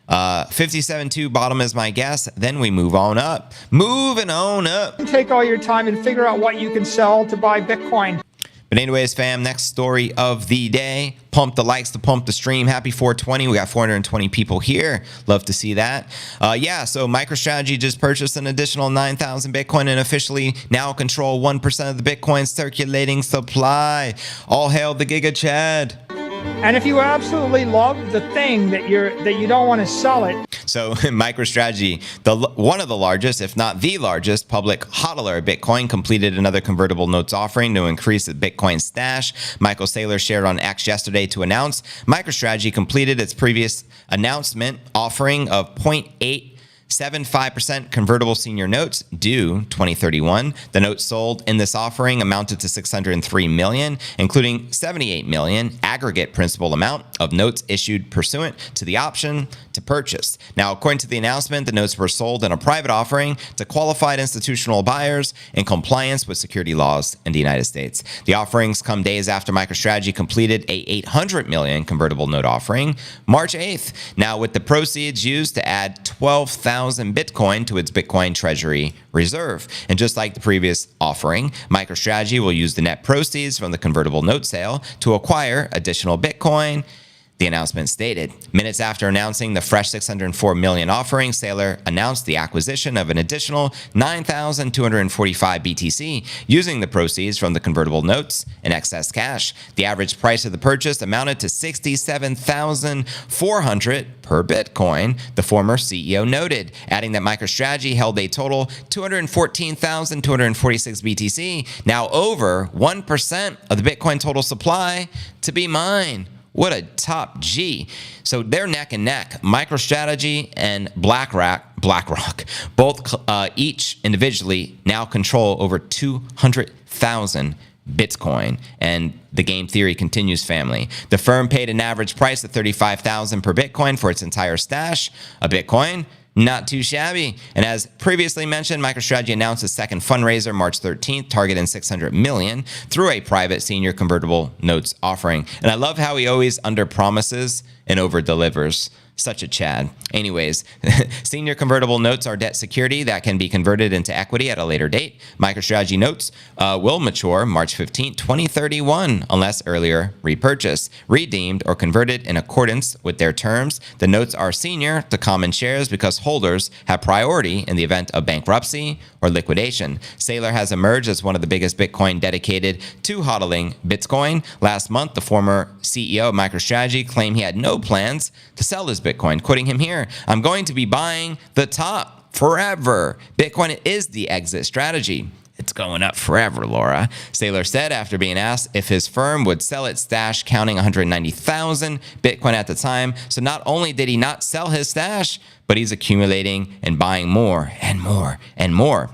A: 57.2 bottom is my guess. Then we move on up. Moving on up.
D: Take all your time and figure out what you can sell to buy Bitcoin.
A: But anyways, fam, next story of the day. Pump the likes to pump the stream. Happy 420. We got 420 people here. Love to see that. So MicroStrategy just purchased an additional 9,000 Bitcoin and officially now control 1% of the Bitcoin circulating supply. All hail the Giga Chad.
D: And if you absolutely love the thing that you don't want to sell it.
A: So MicroStrategy, one of the largest, if not the largest, public hodler of Bitcoin, completed another convertible notes offering to increase the Bitcoin stash. Michael Saylor shared on X yesterday to announce MicroStrategy completed its previous announcement offering of 0.875% convertible senior notes due 2031. The notes sold in this offering amounted to $603 million, including $78 million aggregate principal amount of notes issued pursuant to the option to purchase. Now, according to the announcement, the notes were sold in a private offering to qualified institutional buyers in compliance with security laws in the United States. The offerings come days after MicroStrategy completed a $800 million convertible note offering March 8th. Now, with the proceeds used to add 12,000 Bitcoin to its Bitcoin treasury reserve. And just like the previous offering, MicroStrategy will use the net proceeds from the convertible note sale to acquire additional Bitcoin, the announcement stated. Minutes after announcing the fresh $604 million offering, Saylor announced the acquisition of an additional 9,245 BTC using the proceeds from the convertible notes and excess cash. The average price of the purchase amounted to $67,400 per Bitcoin, the former CEO noted, adding that MicroStrategy held a total 214,246 BTC, now over 1% of the Bitcoin total supply, to be mined. What a top G. So they're neck and neck. MicroStrategy and BlackRock, both each individually now control over 200,000 Bitcoin. And the game theory continues, family. The firm paid an average price of $35,000 per Bitcoin for its entire stash of Bitcoin. Not too shabby. And as previously mentioned, MicroStrategy announced a second fundraiser March 13th, targeting $600 million through a private senior convertible notes offering. And I love how he always under-promises and over-delivers. Such a Chad. Anyways, senior convertible notes are debt security that can be converted into equity at a later date. MicroStrategy notes will mature March 15, 2031, unless earlier repurchased, redeemed, or converted in accordance with their terms. The notes are senior to common shares because holders have priority in the event of bankruptcy or liquidation. Saylor has emerged as one of the biggest Bitcoin dedicated to hodling Bitcoin. Last month, the former CEO of MicroStrategy claimed he had no plans to sell his Bitcoin, quoting him here, "I'm going to be buying the top forever. Bitcoin is the exit strategy. It's going up forever, Laura." Saylor said after being asked if his firm would sell its stash, counting 190,000 Bitcoin at the time. So not only did he not sell his stash, but he's accumulating and buying more and more and more.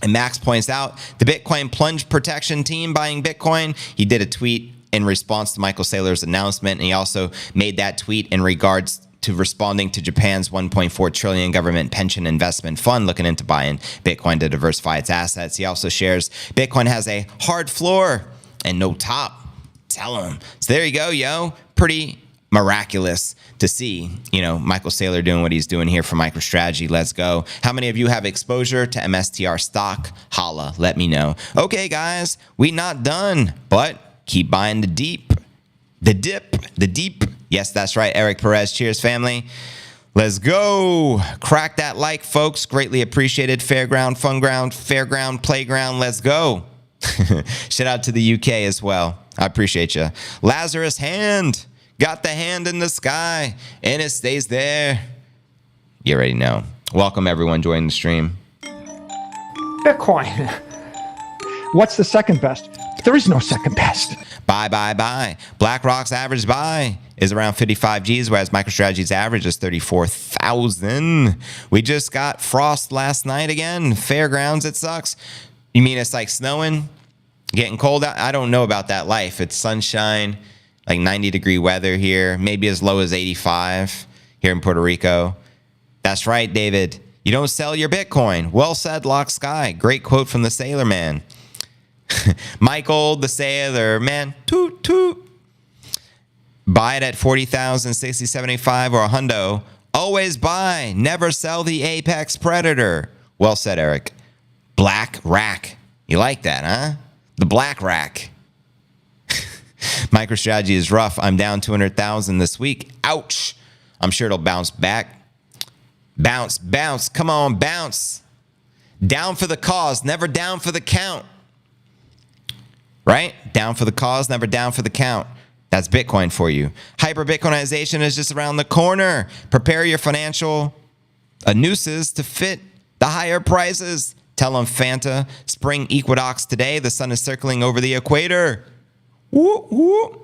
A: And Max points out the Bitcoin plunge protection team buying Bitcoin. He did a tweet in response to Michael Saylor's announcement. And he also made that tweet in regards to responding to Japan's 1.4 trillion government pension investment fund looking into buying Bitcoin to diversify its assets. He also shares Bitcoin has a hard floor and no top. Tell him. So there you go, yo. Pretty miraculous to see, Michael Saylor doing what he's doing here for MicroStrategy. Let's go. How many of you have exposure to MSTR stock? Holla, let me know. Okay, guys, we not done, but keep buying the deep. The deep. Yes, that's right, Eric Perez. Cheers, family. Let's go. Crack that like, folks. Greatly appreciated. Fairground, fun ground, fairground, playground. Let's go. Shout out to the UK as well. I appreciate you. Lazarus hand. Got the hand in the sky, and it stays there. You already know. Welcome, everyone, joining the stream.
D: Bitcoin. What's the second best? There is no second best.
A: Buy. BlackRock's average buy is around 55 G's, whereas MicroStrategy's average is 34,000. We just got frost last night again. Fairgrounds, it sucks. You mean it's like snowing, getting cold out? I don't know about that life. It's sunshine. Like 90-degree weather here, maybe as low as 85 here in Puerto Rico. That's right, David. You don't sell your Bitcoin. Well said, Lock Sky. Great quote from the Sailor Man. Michael, the Sailor Man. Toot, toot. Buy it at 40,000, 60, 75, or a hundo. Always buy. Never sell the apex predator. Well said, Eric. Black rack. You like that, huh? The black rack. MicroStrategy is rough. I'm down 200,000 this week. Ouch. I'm sure it'll bounce back. Bounce. Come on, bounce. Down for the cause, never down for the count. Right? Down for the cause, never down for the count. That's Bitcoin for you. Hyper-Bitcoinization is just around the corner. Prepare your financial nooses to fit the higher prices. Tell them Fanta. Spring equinox today. The sun is circling over the equator. Woo, woo.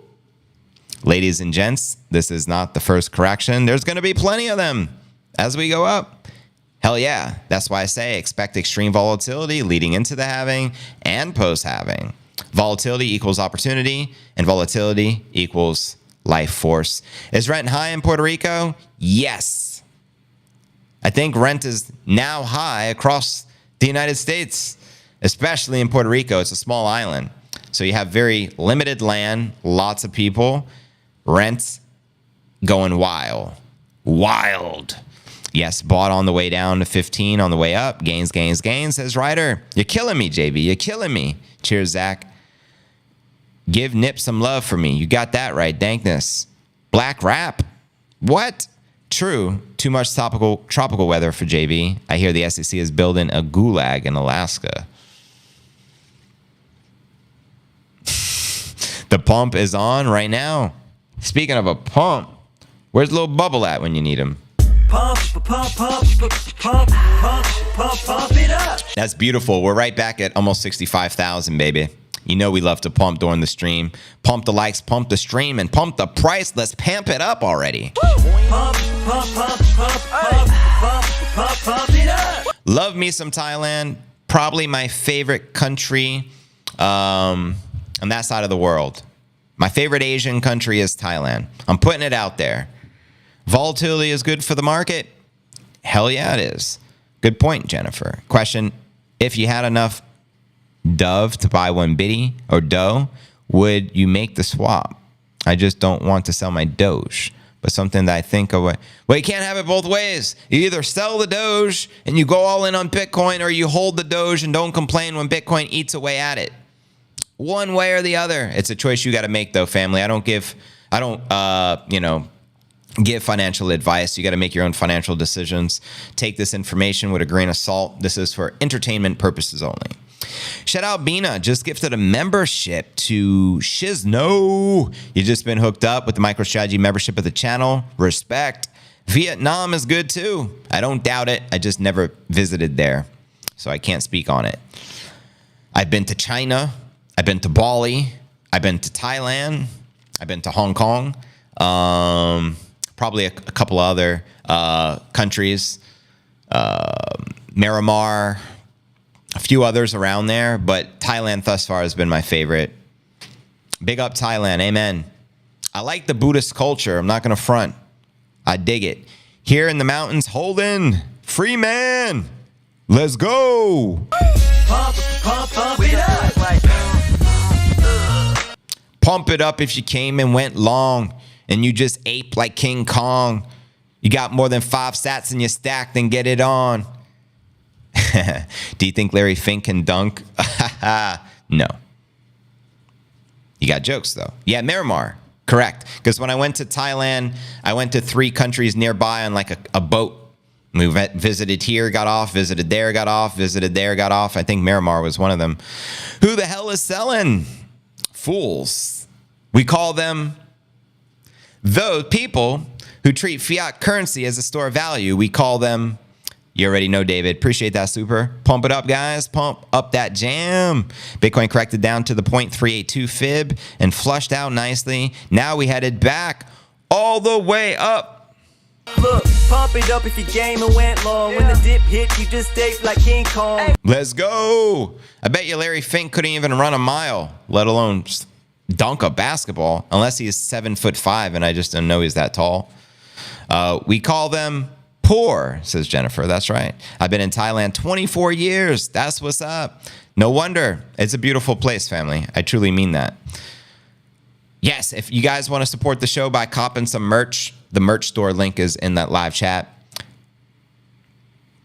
A: Ladies and gents, this is not the first correction. There's going to be plenty of them as we go up. Hell yeah. That's why I say expect extreme volatility leading into the halving and post-halving. Volatility equals opportunity, and volatility equals life force. Is rent high in Puerto Rico? Yes. I think rent is now high across the United States, especially in Puerto Rico. It's a small island. So you have very limited land, lots of people, rent going wild. Yes, bought on the way down to 15, on the way up. Gains, says Ryder. You're killing me, JB. You're killing me. Cheers, Zach. Give Nip some love for me. You got that right, dankness. Black rap. What? True. Too much tropical weather for JB. I hear the SEC is building a gulag in Alaska. The pump is on right now. Speaking of a pump, where's little Bubble at when you need him?
F: Pump it up.
A: That's beautiful. We're right back at almost 65,000, baby. You know we love to pump during the stream. Pump the likes, pump the stream, and pump the price. Let's pamp it up already.
F: Pump it up.
A: Love me some Thailand. Probably my favorite country on that side of the world. My favorite Asian country is Thailand. I'm putting it out there. Volatility is good for the market. Hell yeah, it is. Good point, Jennifer. Question, if you had enough Dove to buy one Bitty or Doe, would you make the swap? I just don't want to sell my Doge, but something that I think of. Well, you can't have it both ways. You either sell the Doge and you go all in on Bitcoin, or you hold the Doge and don't complain when Bitcoin eats away at it. One way or the other. It's a choice you got to make, though, family. I don't give financial advice. You got to make your own financial decisions. Take this information with a grain of salt. This is for entertainment purposes only. Shout out Bina, just gifted a membership to Shizno. You've just been hooked up with the MicroStrategy membership of the channel. Respect. Vietnam is good too. I don't doubt it. I just never visited there, so I can't speak on it. I've been to China. I've been to Bali. I've been to Thailand. I've been to Hong Kong. Probably a couple other countries. Myanmar, few others around there, but Thailand thus far has been my favorite. Big up Thailand. Amen. I like the Buddhist culture. I'm not going to front. I dig it. Here in the mountains, Holden, free man. Let's go.
F: Pump it up. Like,
A: Pump it up if you came and went long and you just ape like King Kong. You got more than 5 sats in your stack, then get it on. Do you think Larry Fink can dunk? No. You got jokes, though. Yeah, Miramar. Correct. Because when I went to Thailand, I went to 3 countries nearby on like a boat. We visited here, got off, visited there, got off, visited there, got off. I think Miramar was one of them. Who the hell is selling? Fools. We call them those people who treat fiat currency as a store of value. We call them, you already know, David. Appreciate that, super. Pump it up, guys. Pump up that jam. Bitcoin corrected down to the 0.382 fib and flushed out nicely. Now we headed back all the way up.
F: look, pump it up if your game and went long. When the dip hit, you just ape like King Kong.
A: Let's go. I bet you Larry Fink couldn't even run a mile, let alone dunk a basketball, unless he's 7'5", and I just don't know he's that tall. We call them poor, says Jennifer. That's right. I've been in Thailand 24 years. That's what's up. No wonder. It's a beautiful place, family. I truly mean that. Yes, if you guys want to support the show by copping some merch, the merch store link is in that live chat.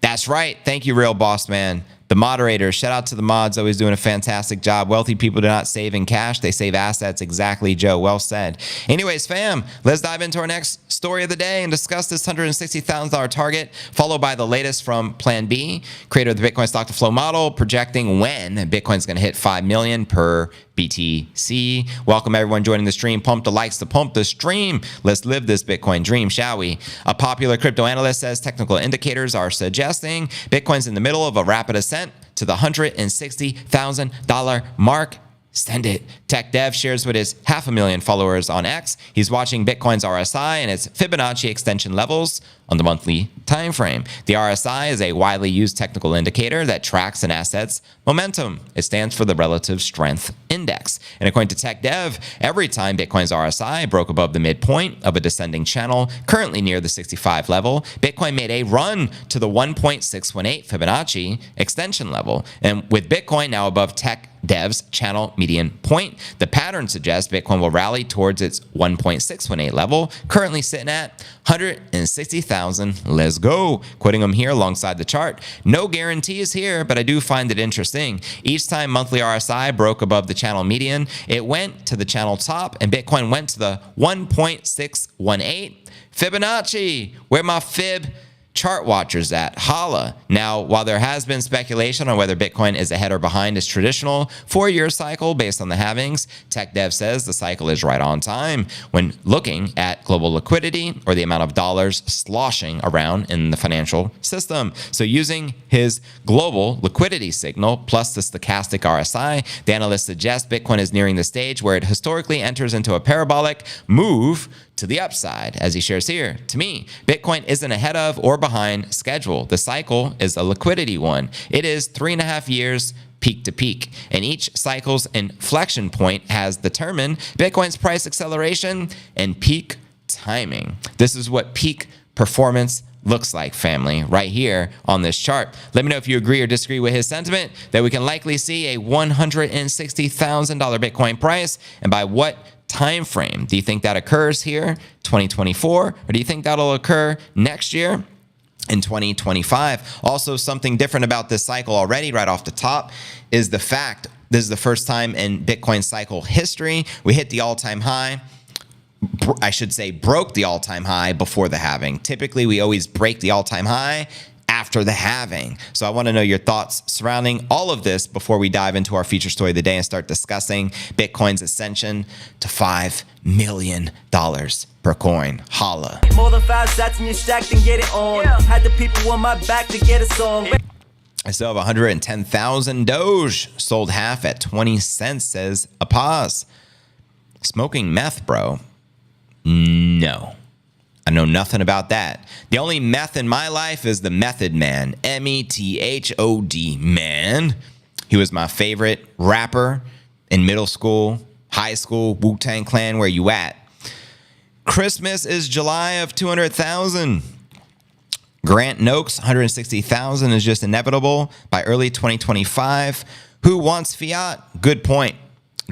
A: That's right. Thank you, Real Boss Man. The moderators, shout out to the mods, always doing a fantastic job. Wealthy people do not save in cash. They save assets. Exactly, Joe. Well said. Anyways, fam, let's dive into our next story of the day and discuss this $160,000 target, followed by the latest from Plan B, creator of the Bitcoin stock to flow model, projecting when Bitcoin's going to hit 5 million per BTC. Welcome everyone joining the stream. Pump the likes to pump the stream. Let's live this Bitcoin dream, shall we? A popular crypto analyst says technical indicators are suggesting Bitcoin's in the middle of a rapid ascent to the $160,000 mark. Send it. Tech Dev shares with his 500,000 followers on X. He's watching Bitcoin's RSI and its Fibonacci extension levels on the monthly time frame. The RSI is a widely used technical indicator that tracks an asset's momentum. It stands for the Relative Strength Index. And according to Tech Dev, every time Bitcoin's RSI broke above the midpoint of a descending channel, currently near the 65 level, Bitcoin made a run to the 1.618 Fibonacci extension level. And with Bitcoin now above Tech Dev's channel median point, the pattern suggests Bitcoin will rally towards its 1.618 level, currently sitting at 160,000. Let's go. Quoting them here alongside the chart. No guarantees here, but I do find it interesting. Each time monthly RSI broke above the channel median, it went to the channel top, and Bitcoin went to the 1.618 Fibonacci. Where my fib chart watchers at? Holla. Now, while there has been speculation on whether Bitcoin is ahead or behind its traditional 4-year cycle based on the halvings, Tech Dev says the cycle is right on time when looking at global liquidity or the amount of dollars sloshing around in the financial system. So using his global liquidity signal plus the stochastic RSI, the analyst suggests Bitcoin is nearing the stage where it historically enters into a parabolic move to the upside. As he shares here, to me, Bitcoin isn't ahead of or behind schedule. The cycle is a liquidity one. It is 3.5 years peak to peak, and each cycle's inflection point has determined Bitcoin's price acceleration and peak timing. This is what peak performance looks like, family, right here on this chart. Let me know if you agree or disagree with his sentiment that we can likely see a $160,000 Bitcoin price, and by what time frame. Do you think that occurs here, 2024, or do you think that'll occur next year in 2025? Also, something different about this cycle already right off the top is the fact this is the first time in Bitcoin cycle history we hit the all-time high. I should say broke the all-time high before the halving. Typically, we always break the all-time high after the halving. So I want to know your thoughts surrounding all of this before we dive into our feature story of the day and start discussing Bitcoin's ascension to $5 million per coin. Holla.
F: More than 5 sats in your stack, then get it on. Had the people on my back to get a song.
A: I still have 110,000 Doge. Sold half at 20 cents, says a pause. Smoking meth, bro? No. I know nothing about that. The only meth in my life is the Method Man, METHOD, man. He was my favorite rapper in middle school, high school, Wu-Tang Clan, where you at? Christmas is July of 200,000. Grant Noakes, 160,000 is just inevitable by early 2025. Who wants fiat? Good point.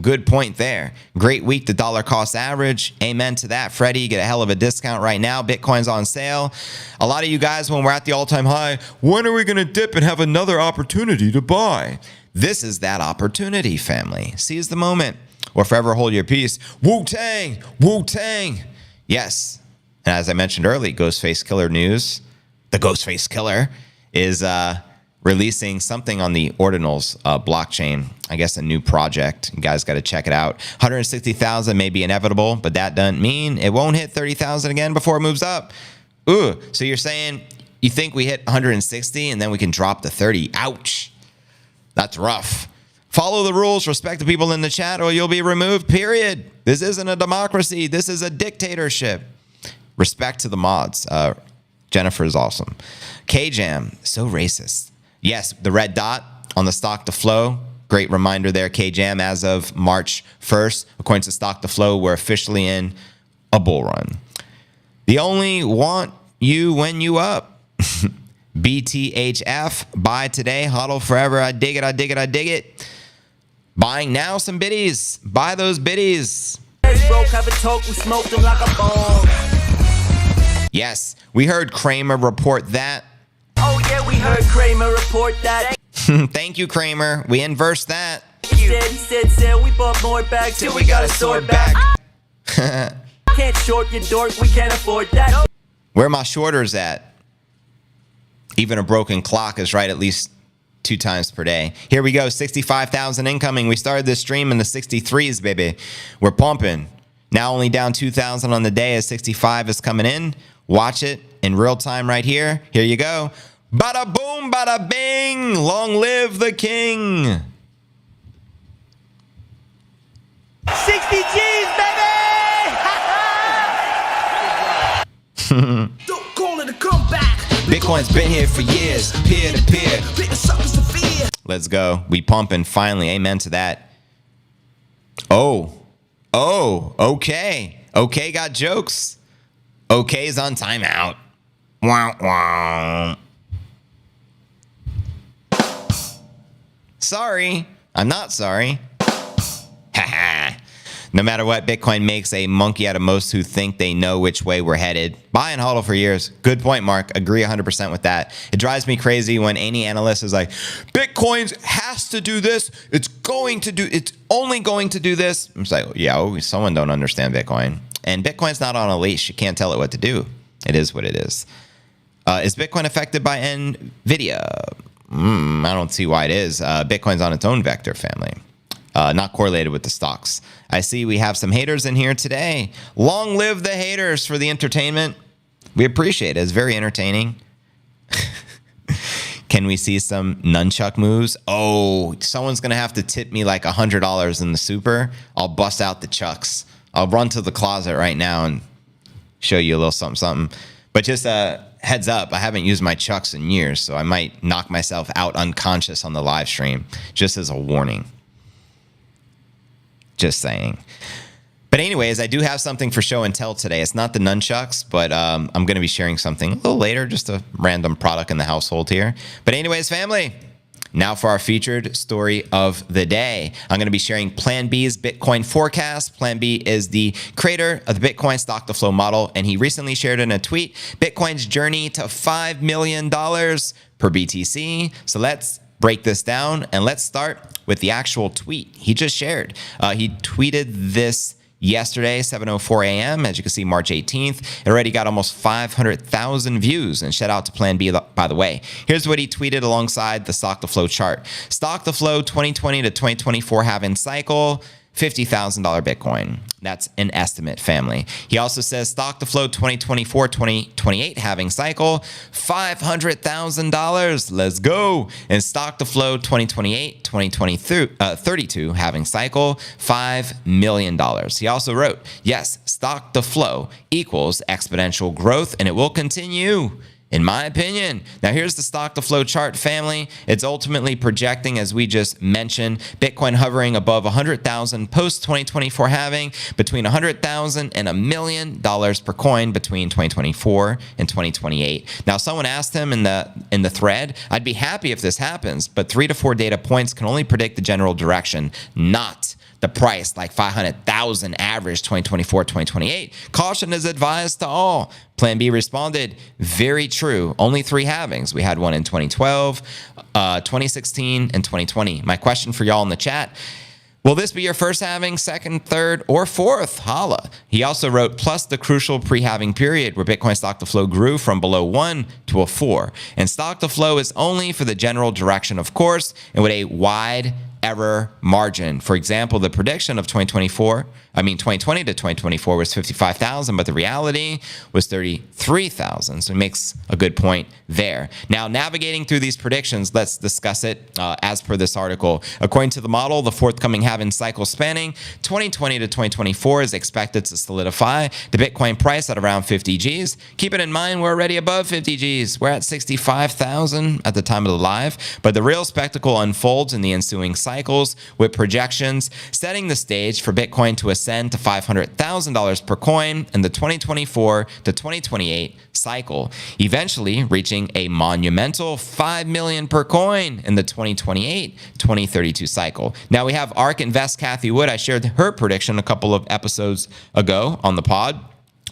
A: Good point there. Great week, the dollar cost average. Amen to that. Freddie, you get a hell of a discount right now. Bitcoin's on sale. A lot of you guys, when we're at the all-time high, when are we going to dip and have another opportunity to buy? This is that opportunity, family. Seize the moment or forever hold your peace. Wu-Tang, Wu-Tang. Yes. And as I mentioned earlier, Ghostface Killer news. The Ghostface Killer is releasing something on the Ordinals blockchain. I guess a new project. You guys got to check it out. 160,000 may be inevitable, but that doesn't mean it won't hit 30,000 again before it moves up. Ooh, so you're saying you think we hit 160 and then we can drop to 30? Ouch. That's rough. Follow the rules, respect the people in the chat, or you'll be removed, period. This isn't a democracy. This is a dictatorship. Respect to the mods. Jennifer is awesome. K-Jam, so racist. Yes, the red dot on the stock to flow. Great reminder there, K-Jam. As of March 1st, according to stock to flow, we're officially in a bull run. The only want you when you up. BTHF, buy today, hodl forever. I dig it, I dig it, I dig it. Buying now some biddies. Buy those biddies. Yes, we heard Kramer report that.
F: Oh yeah, we heard Kramer report that.
A: Thank you, Kramer. We inversed that.
F: He said, we bought more bags till we got a sword back. Can't short your dork, we can't afford that.
A: Where are my shorters at? Even a broken clock is right at least 2 times per day. Here we go, 65,000 incoming. We started this stream in the 63s, baby. We're pumping. Now only down 2,000 on the day as 65 is coming in. Watch it in real time right here. Here you go. Bada boom, bada bing. Long live the king.
F: 60 G's, baby! Don't call it a comeback.
A: Bitcoin's been here for years, peer to peer. Let's go. We pumping finally. Amen to that. Oh, okay. Okay, got jokes. OK's on timeout. Wow, wow. Sorry. I'm not sorry. Haha. No matter what, Bitcoin makes a monkey out of most who think they know which way we're headed. Buy and hodl for years. Good point, Mark. Agree 100% with that. It drives me crazy when any analyst is like, Bitcoin has to do this. It's only going to do this. I'm just like, yeah, someone don't understand Bitcoin. And Bitcoin's not on a leash. You can't tell it what to do. It is what it is. Is Bitcoin affected by NVIDIA? I don't see why it is. Bitcoin's on its own vector, family. Not correlated with the stocks. I see we have some haters in here today. Long live the haters for the entertainment. We appreciate it. It's very entertaining. Can we see some nunchuck moves? Oh, someone's going to have to tip me like $100 in the super. I'll bust out the chucks. I'll run to the closet right now and show you a little something, something. But just heads up, I haven't used my chucks in years, so I might knock myself out unconscious on the live stream, just as a warning. Just saying. But anyways, I do have something for show and tell today. It's not the nunchucks, but I'm going to be sharing something a little later, just a random product in the household here. But anyways, family, now for our featured story of the day. I'm going to be sharing Plan B's Bitcoin forecast. Plan B is the creator of the Bitcoin stock to flow model, and he recently shared in a tweet Bitcoin's journey to $5 million per BTC. So let's break this down, and let's start with the actual tweet he just shared. He tweeted this yesterday, 7:04 a.m. As you can see, March 18th. It already got almost 500,000 views. And shout out to Plan B, by the way. Here's what he tweeted alongside the stock to flow chart. Stock to flow 2020 to 2024 halving cycle. $50,000 Bitcoin. That's an estimate, family. He also says stock to flow 2024-2028 halving cycle, $500,000. Let's go. And stock to flow 2028-2032 halving cycle, $5 million. He also wrote, yes, stock to flow equals exponential growth, and it will continue, in my opinion. Now, here's the stock to flow chart, family. It's ultimately projecting, as we just mentioned, Bitcoin hovering above 100,000 post 2024 halving, between 100,000 and $1 million per coin between 2024 and 2028. Now, someone asked him in the thread, I'd be happy if this happens, but 3 to 4 data points can only predict the general direction, not the price, like 500,000 average 2024-2028. Caution is advised to all. Plan B responded, very true. Only 3 halvings. We had one in 2012, 2016, and 2020. My question for y'all in the chat, will this be your first halving, second, third, or fourth? Holla. He also wrote, plus the crucial pre-halving period where Bitcoin stock to flow grew from below 1 to a 4. And stock to flow is only for the general direction, of course, and with a wide error margin. For example, the prediction of 2020 to 2024 was 55,000, but the reality was 33,000. So he makes a good point there. Now, navigating through these predictions, let's discuss it as per this article. According to the model, the forthcoming halving cycle spanning 2020 to 2024 is expected to solidify the Bitcoin price at around 50 Gs. Keep it in mind, we're already above 50 Gs. We're at 65,000 at the time of the live, but the real spectacle unfolds in the ensuing cycles with projections setting the stage for Bitcoin to ascend to $500,000 per coin in the 2024 to 2028 cycle, eventually reaching a monumental $5 million per coin in the 2028-2032 cycle. Now we have ARK Invest Kathy Wood. I shared her prediction a couple of episodes ago on the pod.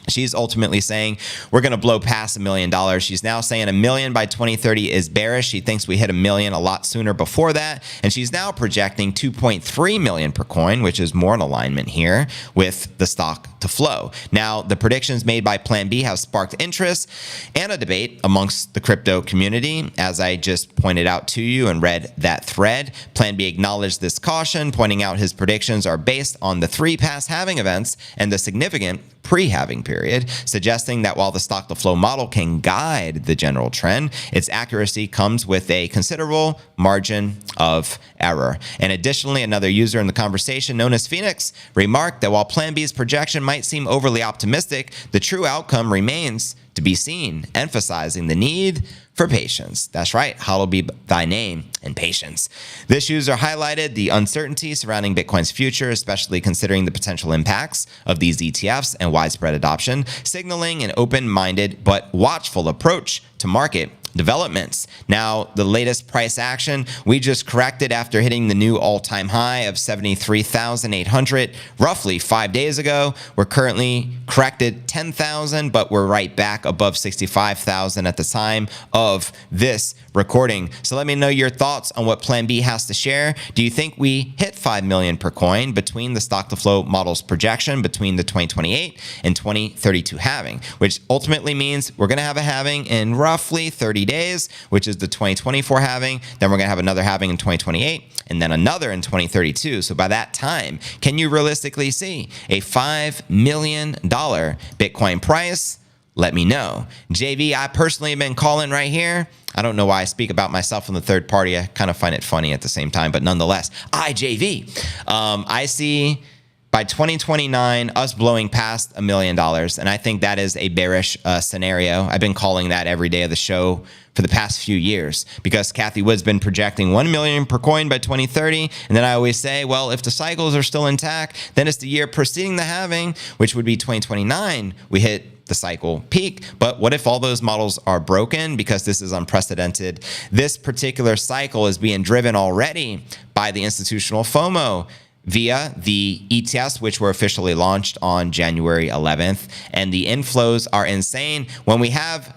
A: She's ultimately saying we're going to blow past $1 million. She's now saying $1 million by 2030 is bearish. She thinks we hit $1 million a lot sooner before that. And she's now projecting 2.3 million per coin, which is more in alignment here with the stock to flow. Now, the predictions made by Plan B have sparked interest and a debate amongst the crypto community. As I just pointed out to you and read that thread, Plan B acknowledged this caution, pointing out his predictions are based on the 3 past halving events and the significant pre-halving period, suggesting that while the stock to flow model can guide the general trend, its accuracy comes with a considerable margin of error. And additionally, another user in the conversation known as Phoenix remarked that while Plan B's projection might seem overly optimistic, the true outcome remains to be seen, emphasizing the need for patience. That's right, hallowed be thy name and patience. This user highlighted the uncertainty surrounding Bitcoin's future, especially considering the potential impacts of these ETFs and widespread adoption, signaling an open-minded but watchful approach to market developments. Now, the latest price action, we just corrected after hitting the new all-time high of 73,800 roughly 5 days ago. We're currently corrected 10,000, but we're right back above 65,000 at the time of this recording. So let me know your thoughts on what Plan B has to share. Do you think we hit 5 million per coin between the stock to flow model's projection between the 2028 and 2032 halving, which ultimately means we're going to have a halving in roughly 30 days, which is the 2024 halving. Then we're going to have another halving in 2028 and then another in 2032. So by that time, can you realistically see a $5 million Bitcoin price? Let me know. JV, I personally have been calling right here. I don't know why I speak about myself in the third party. I kind of find it funny at the same time, but nonetheless, JV. I see by 2029 us blowing past $1 million, and I think that is a bearish scenario. I've been calling that every day of the show for the past few years because Kathy Wood's been projecting 1 million per coin by 2030. And then I always say, well, if the cycles are still intact, then it's the year preceding the halving, which would be 2029. We hit the cycle peak. But what if all those models are broken? Because this is unprecedented. This particular cycle is being driven already by the institutional FOMO via the ETFs, which were officially launched on January 11th. And the inflows are insane. When we have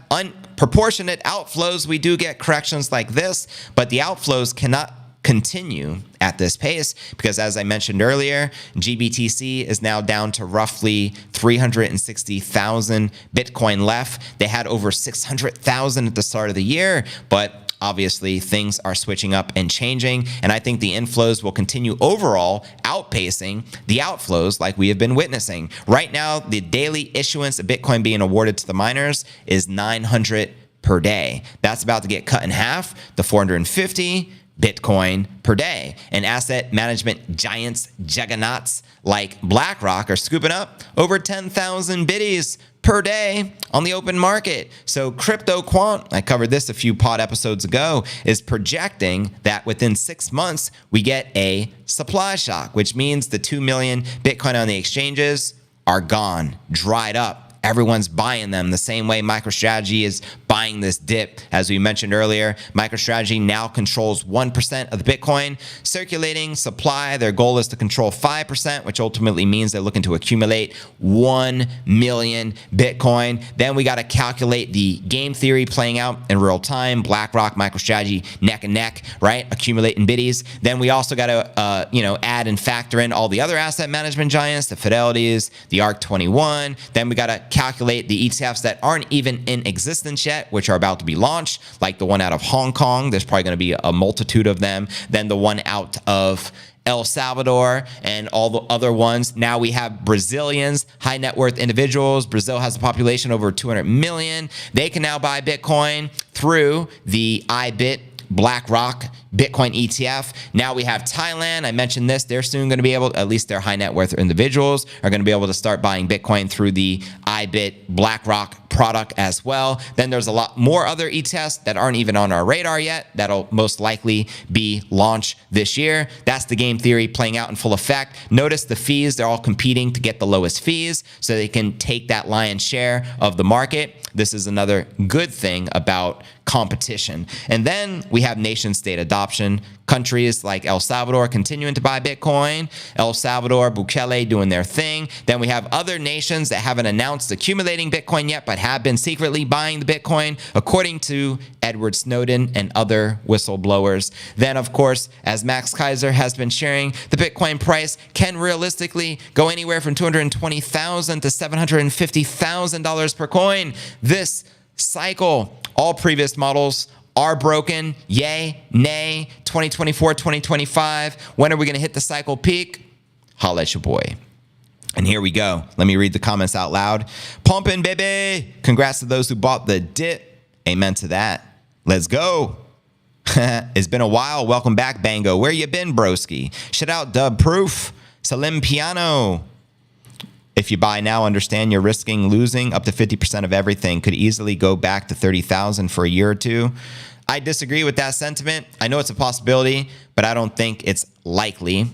A: proportionate outflows, we do get corrections like this, but the outflows cannot continue at this pace because, as I mentioned earlier, GBTC is now down to roughly 360,000 Bitcoin left. They had over 600,000 at the start of the year, but obviously things are switching up and changing, and I think the inflows will continue overall outpacing the outflows like we have been witnessing. Right now, the daily issuance of Bitcoin being awarded to the miners is 900 per day. That's about to get cut in half to 450 Bitcoin per day. And asset management giants, juggernauts like BlackRock are scooping up over 10,000 biddies per day on the open market. So Crypto Quant, I covered this a few pod episodes ago, is projecting that within 6 months, we get a supply shock, which means the 2 million Bitcoin on the exchanges are gone, dried up. Everyone's buying them the same way MicroStrategy is buying this dip. As we mentioned earlier, MicroStrategy now controls 1% of the Bitcoin circulating supply. Their goal is to control 5%, which ultimately means they're looking to accumulate 1 million Bitcoin. Then we got to calculate the game theory playing out in real time. BlackRock, MicroStrategy, neck and neck, right? Accumulating biddies. Then we also got to, add and factor in all the other asset management giants, the Fidelities, the ARC21. Then we got to calculate the ETFs that aren't even in existence yet, which are about to be launched, like the one out of Hong Kong. There's probably going to be a multitude of them. Then the one out of El Salvador and all the other ones. Now we have Brazilians, high net worth individuals. Brazil has a population over 200 million. They can now buy Bitcoin through the IBIT BlackRock Bitcoin ETF. Now we have Thailand. I mentioned this. They're soon going to be able, at least their high net worth individuals are going to be able to start buying Bitcoin through the IBIT BlackRock product as well. Then there's a lot more other ETFs that aren't even on our radar yet that'll most likely be launched this year. That's the game theory playing out in full effect. Notice the fees, they're all competing to get the lowest fees so they can take that lion's share of the market. This is another good thing about competition. And then we have nation state adoption. Countries like El Salvador continuing to buy Bitcoin. El Salvador, Bukele doing their thing. Then we have other nations that haven't announced accumulating Bitcoin yet, but have been secretly buying the Bitcoin, according to Edward Snowden and other whistleblowers. Then, of course, as Max Kaiser has been sharing, the Bitcoin price can realistically go anywhere from $220,000 to $750,000 per coin. This cycle, all previous models are broken. Yay, nay, 2024, 2025. When are we going to hit the cycle peak? Holla at your boy. And here we go. Let me read the comments out loud. Pumping, baby. Congrats to those who bought the dip. Amen to that. Let's go. It's been a while. Welcome back, Bango. Where you been, broski? Shout out Dub Proof. Salim Piano. If you buy now, understand you're risking losing up to 50% of everything. Could easily go back to 30,000 for a year or two. I disagree with that sentiment. I know it's a possibility, but I don't think it's likely.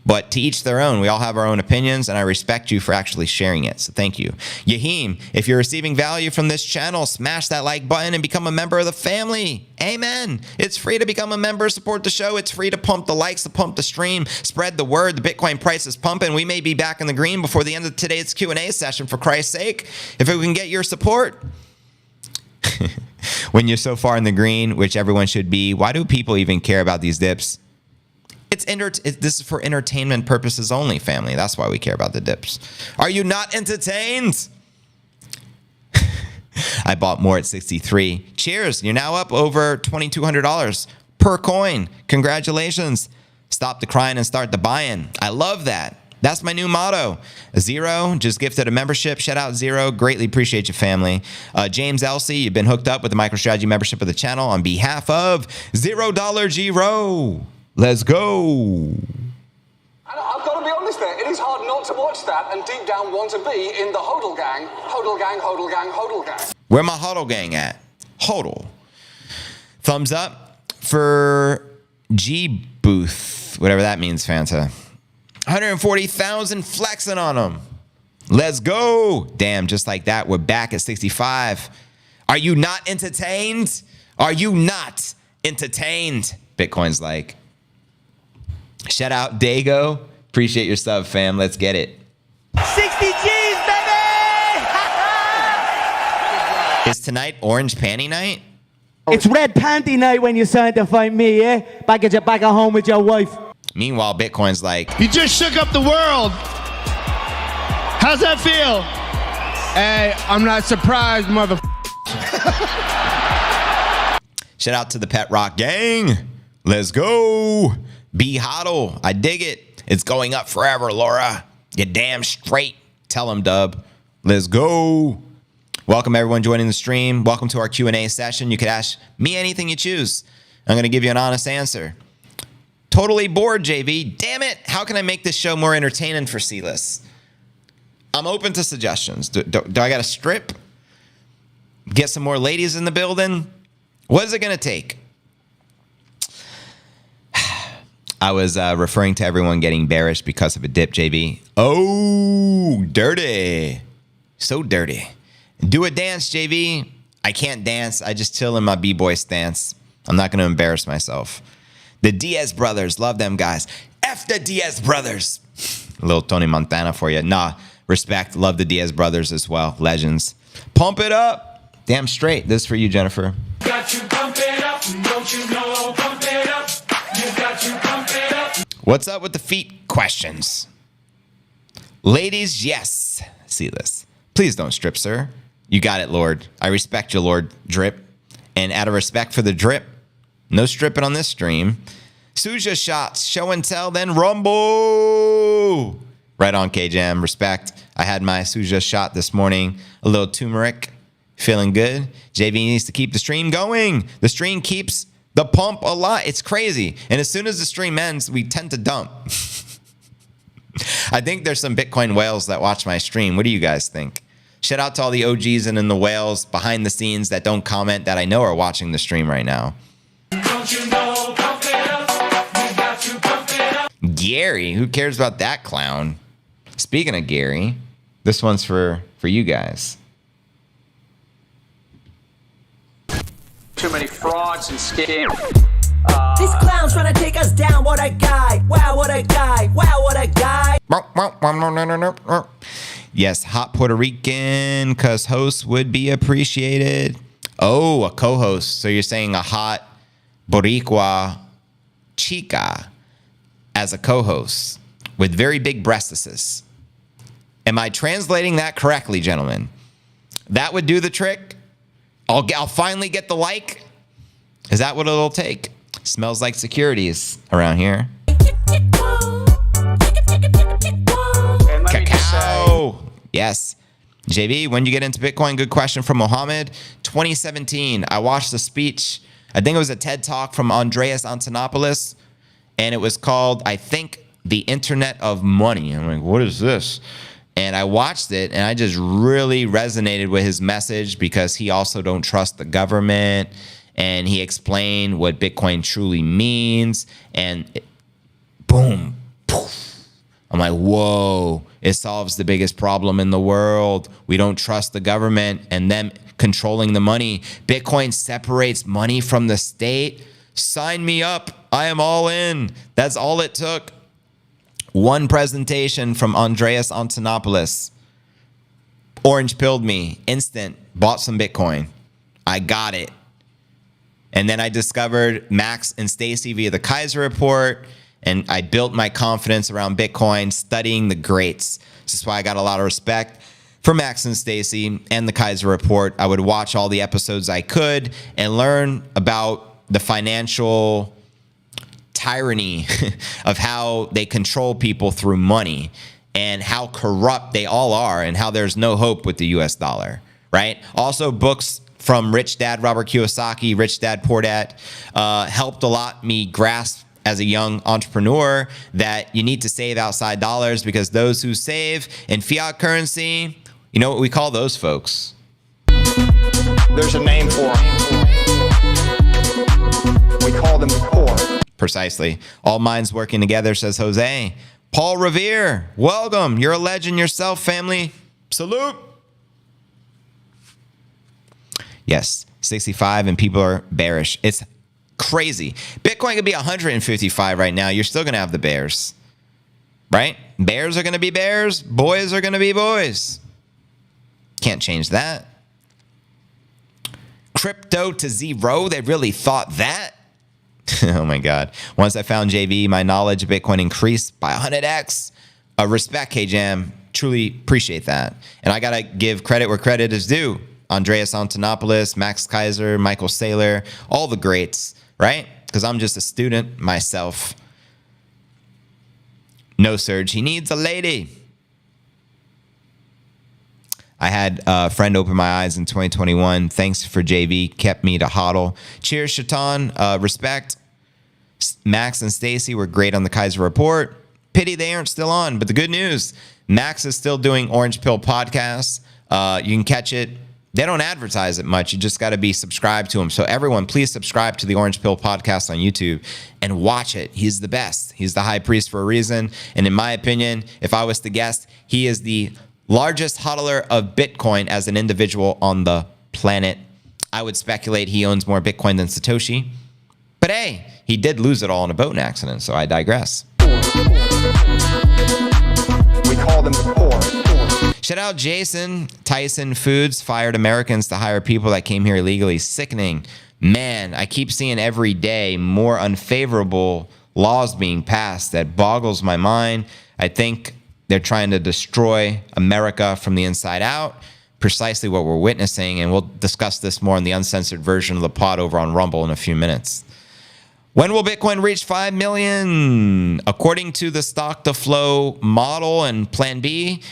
A: But to each their own. We all have our own opinions, and I respect you for actually sharing it. So thank you. Yahim, if you're receiving value from this channel, smash that like button and become a member of the family. Amen. It's free to become a member, support the show. It's free to pump the likes, to pump the stream, spread the word. The Bitcoin price is pumping. We may be back in the green before the end of today's Q&A session, for Christ's sake, if we can get your support. When you're so far in the green, which everyone should be, why do people even care about these dips? This is for entertainment purposes only, family. That's why we care about the dips. Are you not entertained? I bought more at 63. Cheers. You're now up over $2,200 per coin. Congratulations. Stop the crying and start the buying. I love that. That's my new motto. Zero just gifted a membership. Shout out Zero. Greatly appreciate you, family. James Elsey, you've been hooked up with the MicroStrategy membership of the channel on behalf of $0 Giro. Let's go.
H: I've got to be honest there, it is hard not to watch that and deep down want to be in the hodl gang, hodl gang, hodl gang, hodl gang.
A: Where my hodl gang at? Hodl. Thumbs up for G Booth, whatever that means, Fanta. 140,000 flexing on them. Let's go. Damn, just like that, we're back at 65. Are you not entertained? Are you not entertained? Bitcoin's like... Shout out Dago. Appreciate your sub, fam. Let's get it.
F: 60 G's, baby!
A: Is tonight orange panty night?
I: It's red panty night when you sanctify me, yeah? Back at home with your wife.
A: Meanwhile, Bitcoin's like...
J: You just shook up the world. How's that feel? Hey, I'm not surprised, mother...
A: Shout out to the Pet Rock gang. Let's go. B hodl. I dig it. It's going up forever, Laura. You damn straight. Tell him, Dub. Let's go. Welcome everyone joining the stream. Welcome to our Q&A session. You could ask me anything you choose. I'm going to give you an honest answer. Totally bored, JV. Damn it. How can I make this show more entertaining for C-List? I'm open to suggestions. Do I got to strip? Get some more ladies in the building? What is it going to take? I was referring to everyone getting bearish because of a dip, JV. Oh, dirty. So dirty. Do a dance, JV. I can't dance. I just chill in my B-boy stance. I'm not going to embarrass myself. The Diaz brothers. Love them guys. F the Diaz brothers. A little Tony Montana for you. Nah, respect. Love the Diaz brothers as well. Legends. Pump it up. Damn straight. This is for you, Jennifer.
B: Got to pump it up, don't you know? Pump it up. You got to pump it up.
A: What's up with the feet questions? Ladies, yes. See this. Please don't strip, sir. You got it, Lord. I respect you, Lord Drip. And out of respect for the drip, no stripping on this stream. Suja shots, show and tell, then rumble. Right on, K-Jam. Respect. I had my Suja shot this morning. A little turmeric. Feeling good. JV needs to keep the stream going. The stream keeps the pump alive. It's crazy. And as soon as the stream ends, we tend to dump. I think there's some Bitcoin whales that watch my stream. What do you guys think? Shout out to all the OGs and in the whales behind the scenes that don't comment that I know are watching the stream right now.
B: Don't you know? Pump it up. You got to pump it up.
A: Gary, who cares about that clown? Speaking of Gary, this one's for you guys.
E: Too many frauds and scams.
F: This clown's trying to take us down. What a guy. Wow, what a guy. Wow, what a guy.
A: Yes, hot Puerto Rican, because hosts would be appreciated. Oh, a co-host. So you're saying a hot Boricua chica as a co-host with very big breastises. Am I translating that correctly, gentlemen? That would do the trick? I'll finally get the like? Is that what it'll take? Smells like securities around here. Cacao. Yes. JV, when you get into Bitcoin? Good question from Mohammed. 2017. I watched the speech. I think it was a TED Talk from Andreas Antonopoulos. And it was called, I think, The Internet of Money. I'm like, what is this? And I watched it, and I just really resonated with his message because he also don't trust the government. And he explained what Bitcoin truly means. And boom, poof. I'm like, whoa, it solves the biggest problem in the world. We don't trust the government and them controlling the money. Bitcoin separates money from the state. Sign me up. I am all in. That's all it took. One presentation from Andreas Antonopoulos. Orange pilled me. Instant. Bought some Bitcoin. I got it. And then I discovered Max and Stacy via the Kaiser Report. And I built my confidence around Bitcoin studying the greats. This is why I got a lot of respect for Max and Stacy and the Kaiser Report. I would watch all the episodes I could and learn about the financial tyranny of how they control people through money and how corrupt they all are and how there's no hope with the US dollar, right? Also, books from Rich Dad Robert Kiyosaki, Rich Dad Poor Dad, helped a lot me grasp as a young entrepreneur that you need to save outside dollars because those who save in fiat currency, you know what we call those folks?
D: There's a name for them. We call them the poor.
A: Precisely. All minds working together, says Jose. Paul Revere, welcome. You're a legend yourself, family. Salute. Yes, 65 and people are bearish. It's crazy. Bitcoin could be 155 right now. You're still going to have the bears, right? Bears are going to be bears. Boys are going to be boys. Can't change that. Crypto to zero. They really thought that? Oh my God. Once I found JV, my knowledge of Bitcoin increased by 100x. Respect, K-Jam. Truly appreciate that. And I got to give credit where credit is due. Andreas Antonopoulos, Max Kaiser, Michael Saylor, all the greats, right? Because I'm just a student myself. No, Serge, he needs a lady. I had a friend open my eyes in 2021. Thanks for JV, kept me to hodl. Cheers, Shaitan. Respect. Max and Stacy were great on the Kaiser Report. Pity they aren't still on, but the good news, Max is still doing Orange Pill podcasts. You can catch it. They don't advertise it much. You just got to be subscribed to him. So everyone, please subscribe to the Orange Pill podcast on YouTube and watch it. He's the best. He's the high priest for a reason. And in my opinion, if I was to guess, he is the largest hodler of Bitcoin as an individual on the planet. I would speculate he owns more Bitcoin than Satoshi. But hey, he did lose it all in a boating accident, so I digress.
D: We call them the poor.
A: Shout out Jason. Tyson Foods fired Americans to hire people that came here illegally. Sickening. Man, I keep seeing every day more unfavorable laws being passed that boggles my mind. I think they're trying to destroy America from the inside out. Precisely what we're witnessing. And we'll discuss this more in the uncensored version of the pod over on Rumble in a few minutes. When will Bitcoin reach 5 million? According to the stock to flow model and plan B,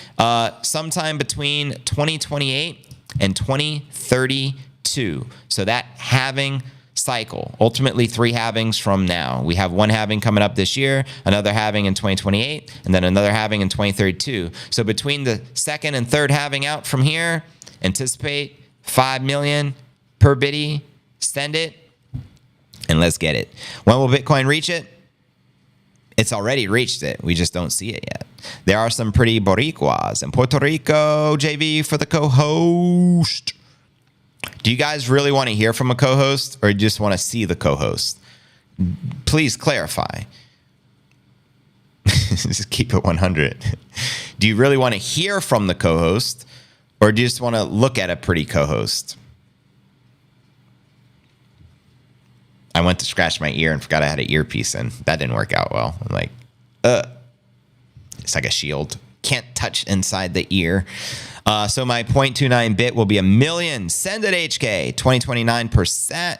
A: sometime between 2028 and 2032. So that halving cycle, ultimately 3 halvings from now. We have 1 halving coming up this year, another halving in 2028, and then another halving in 2032. So between the second and third halving out from here, anticipate 5 million per biddy, send it, and let's get it. When will Bitcoin reach it? It's already reached it. We just don't see it yet. There are some pretty Boricuas in Puerto Rico. JV for the co-host. Do you guys really want to hear from a co-host or just want to see the co-host? Please clarify. Just keep it 100. Do you really want to hear from the co-host or do you just want to look at a pretty co-host? I went to scratch my ear and forgot I had an earpiece in. That didn't work out well. I'm like, it's like a shield. Can't touch inside the ear. So my 0.29 bit will be 1 million. Send it, HK. 2029%.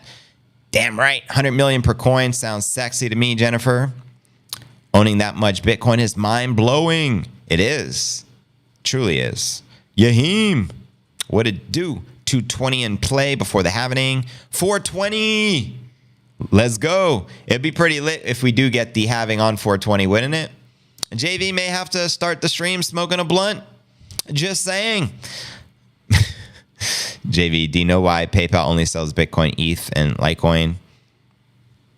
A: Damn right. 100 million per coin. Sounds sexy to me, Jennifer. Owning that much Bitcoin is mind-blowing. It is. Truly is. Yahim. What'd it do? 220 in play before the halving. 420. Let's go. It'd be pretty lit if we do get the halving on 420, wouldn't it? JV may have to start the stream smoking a blunt. Just saying. JV, do you know why PayPal only sells Bitcoin, ETH, and Litecoin?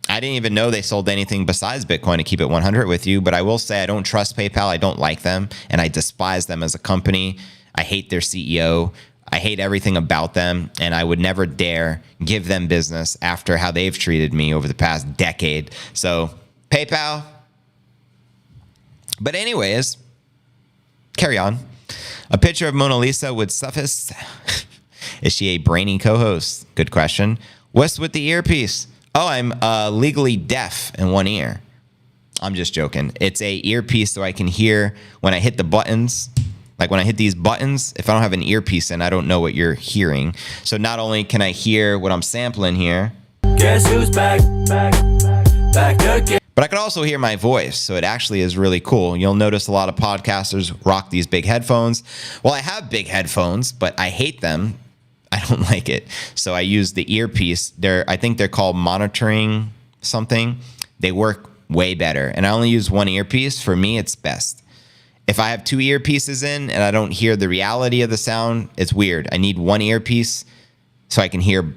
A: I didn't even know they sold anything besides Bitcoin, to keep it 100 with you. But I will say I don't trust PayPal. I don't like them. And I despise them as a company. I hate their CEO. I hate everything about them, and I would never dare give them business after how they've treated me over the past decade. So, PayPal. But anyways, carry on. A picture of Mona Lisa would suffice. Is she a brainy co-host? Good question. What's with the earpiece? Oh, I'm legally deaf in one ear. I'm just joking. It's a earpiece so I can hear when I hit the buttons. Like when I hit these buttons, if I don't have an earpiece in, I don't know what you're hearing. So not only can I hear what I'm sampling here,
F: Guess who's back again.
A: but I can also hear my voice. So it actually is really cool. You'll notice a lot of podcasters rock these big headphones. Well, I have big headphones, but I hate them. I don't like it. So I use the earpiece. I think they're called monitoring something. They work way better. And I only use one earpiece. For me, it's best. If I have 2 earpieces in and I don't hear the reality of the sound, it's weird. I need 1 earpiece so I can hear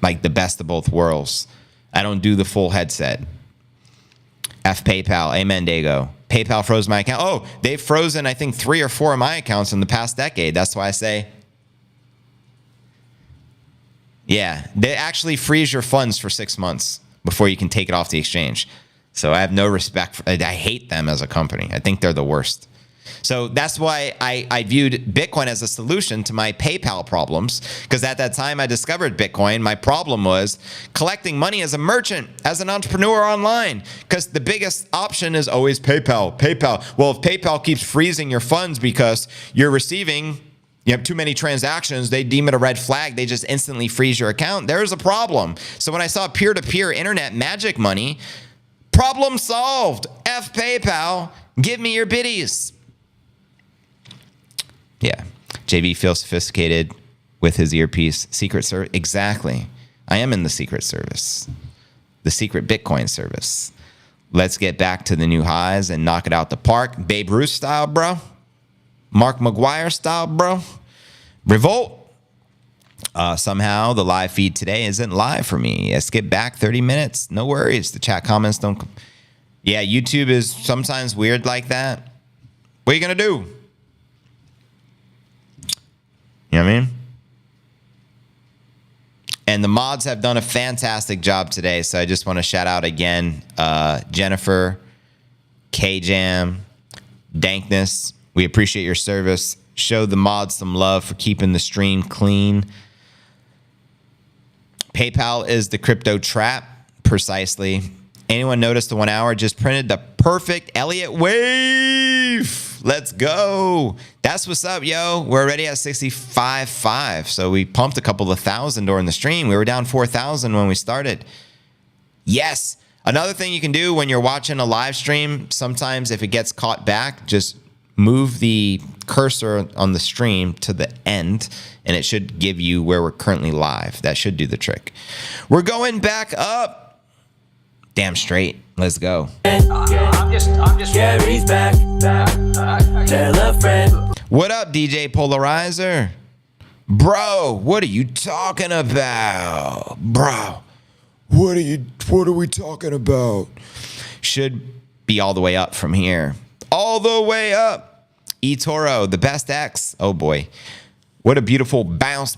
A: like the best of both worlds. I don't do the full headset. F PayPal. Amen, Dago. PayPal froze my account. Oh, they've frozen, I think, 3 or 4 of my accounts in the past decade. That's why I say, yeah, they actually freeze your funds for 6 months before you can take it off the exchange. So I have no respect. I hate them as a company. I think they're the worst. So that's why I viewed Bitcoin as a solution to my PayPal problems, because at that time I discovered Bitcoin. My problem was collecting money as a merchant, as an entrepreneur online, because the biggest option is always PayPal. Well, if PayPal keeps freezing your funds because you're receiving You have too many transactions, they deem it a red flag. They just instantly freeze your account. There's a problem. So when I saw peer-to-peer internet magic money, problem solved. F PayPal, give me your biddies. Yeah, JV feels sophisticated with his earpiece. Secret Service, exactly. I am in the Secret Service, the secret Bitcoin service. Let's get back to the new highs and knock it out the park. Babe Ruth style, bro. Mark McGuire style, bro. Revolt. Somehow the live feed today isn't live for me. I skip back 30 minutes. No worries. The chat comments don't. Yeah, YouTube is sometimes weird like that. What are you going to do? You know what I mean? And the mods have done a fantastic job today. So I just want to shout out again, Jennifer, K-Jam, Dankness. We appreciate your service. Show the mods some love for keeping the stream clean. PayPal is the crypto trap. Precisely. Anyone notice the 1 hour just printed the perfect Elliott wave? Let's go. That's what's up, yo. We're already at 65.5. So we pumped a couple of thousand during the stream. We were down 4,000 when we started. Yes. Another thing you can do when you're watching a live stream, sometimes if it gets caught back, just move the cursor on the stream to the end, and it should give you where we're currently live. That should do the trick. We're going back up. Damn straight. Let's go.
F: I'm just Gary's back. Tell a friend.
A: What up, DJ Polarizer? Bro, what are you talking about? Bro, what are we talking about? Should be all the way up from here. All the way up. eToro, the best X. Oh boy. What a beautiful bounce.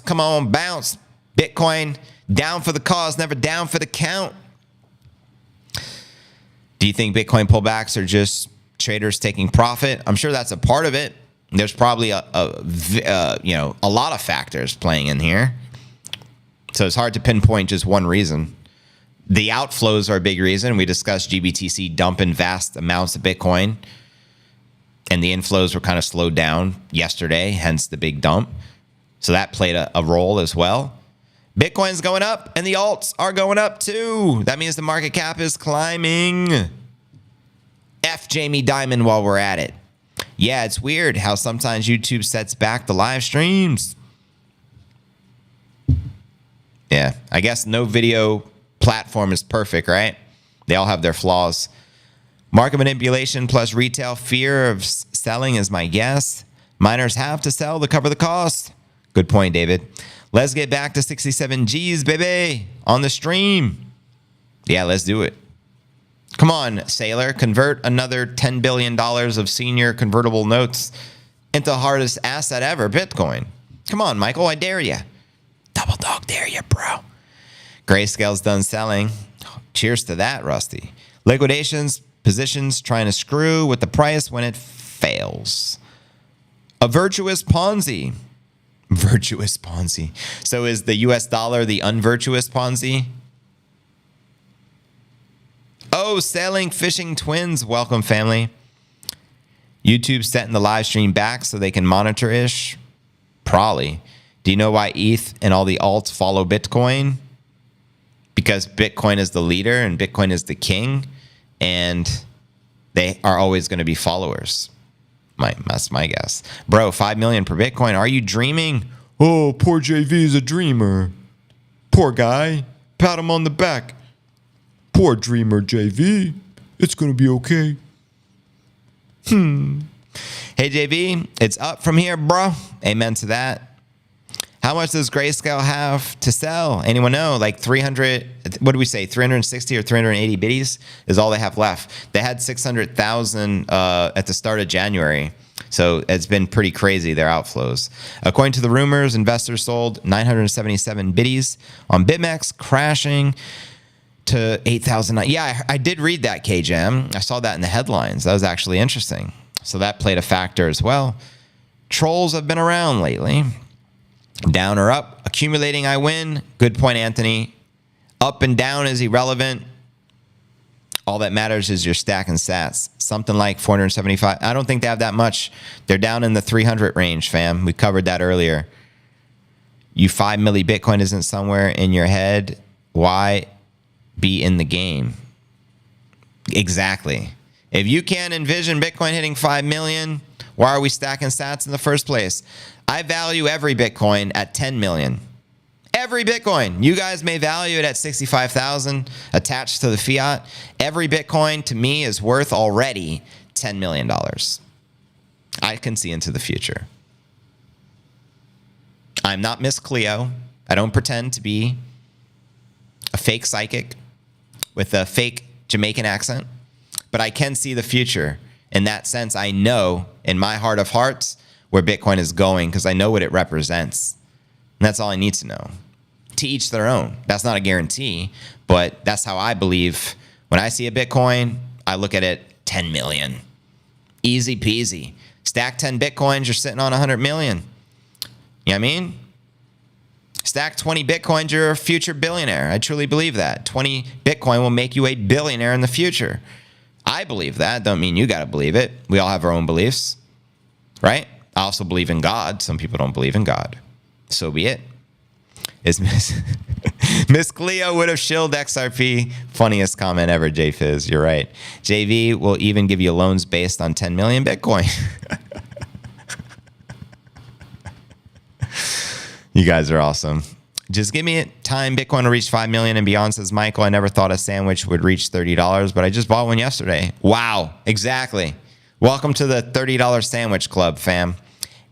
A: Come on, bounce. Bitcoin, down for the cause, never down for the count. Do you think Bitcoin pullbacks are just traders taking profit? I'm sure that's a part of it. There's probably a lot of factors playing in here. So it's hard to pinpoint just one reason. The outflows are a big reason. We discussed GBTC dumping vast amounts of Bitcoin, and the inflows were kind of slowed down yesterday, hence the big dump. So that played a role as well. Bitcoin's going up, and the alts are going up too. That means the market cap is climbing. F Jamie Dimon while we're at it. Yeah, it's weird how sometimes YouTube sets back the live streams. Yeah, I guess no video platform is perfect, right? They all have their flaws. Market manipulation plus retail fear of selling is my guess. Miners have to sell to cover the cost. Good point, David. Let's get back to 67 G's, baby, on the stream. Yeah, let's do it. Come on, Sailor. Convert another $10 billion of senior convertible notes into the hardest asset ever, Bitcoin. Come on, Michael. I dare you. Double dog dare you, bro. Grayscale's done selling. Cheers to that, Rusty. Liquidations, positions trying to screw with the price when it fails. A virtuous Ponzi. Virtuous Ponzi. So is the US dollar the unvirtuous Ponzi? Oh, selling fishing twins. Welcome, family. YouTube setting the live stream back so they can monitor ish. Probably. Do you know why ETH and all the alts follow Bitcoin? Because Bitcoin is the leader and Bitcoin is the king, and they are always going to be followers. That's my guess. Bro, 5 million per Bitcoin. Are you dreaming? Oh, poor JV is a dreamer. Poor guy. Pat him on the back. Poor dreamer, JV. It's going to be okay. Hey, JV, it's up from here, bro. Amen to that. How much does Grayscale have to sell? Anyone know? Like 300, what do we say? 360 or 380 biddies is all they have left. They had 600,000 at the start of January. So it's been pretty crazy, their outflows. According to the rumors, investors sold 977 biddies on BitMEX, crashing to 8,000. Yeah, I did read that, K-Jam. I saw that in the headlines. That was actually interesting. So that played a factor as well. Trolls have been around lately. Down or up, accumulating I win. Good point, Anthony. Up and down is irrelevant. All that matters is your stack and sats. Something like 475. I don't think they have that much. They're down in the 300 range, fam. We covered that earlier. You 5 milli Bitcoin isn't somewhere in your head. Why be in the game? Exactly. If you can't envision Bitcoin hitting 5 million, why are we stacking sats in the first place? I value every Bitcoin at 10 million. Every Bitcoin. You guys may value it at 65,000 attached to the fiat. Every Bitcoin to me is worth already $10 million. I can see into the future. I'm not Miss Cleo. I don't pretend to be a fake psychic with a fake Jamaican accent, but I can see the future. In that sense, I know in my heart of hearts where Bitcoin is going because I know what it represents. And that's all I need to know. To each their own. That's not a guarantee, but that's how I believe. When I see a Bitcoin, I look at it 10 million. Easy peasy. Stack 10 Bitcoins, you're sitting on 100 million. You know what I mean? Stack 20 Bitcoins, you're a future billionaire. I truly believe that. 20 Bitcoin will make you a billionaire in the future. I believe that. Don't mean you got to believe it. We all have our own beliefs, right? I also believe in God. Some people don't believe in God. So be it. Is Miss Cleo would have shilled XRP. Funniest comment ever, JFizz. You're right. JV will even give you loans based on 10 million Bitcoin. You guys are awesome. Just give me time. Bitcoin will reach 5 million and beyond, says Michael. I never thought a sandwich would reach $30, but I just bought one yesterday. Wow. Exactly. Welcome to the $30 sandwich club, fam.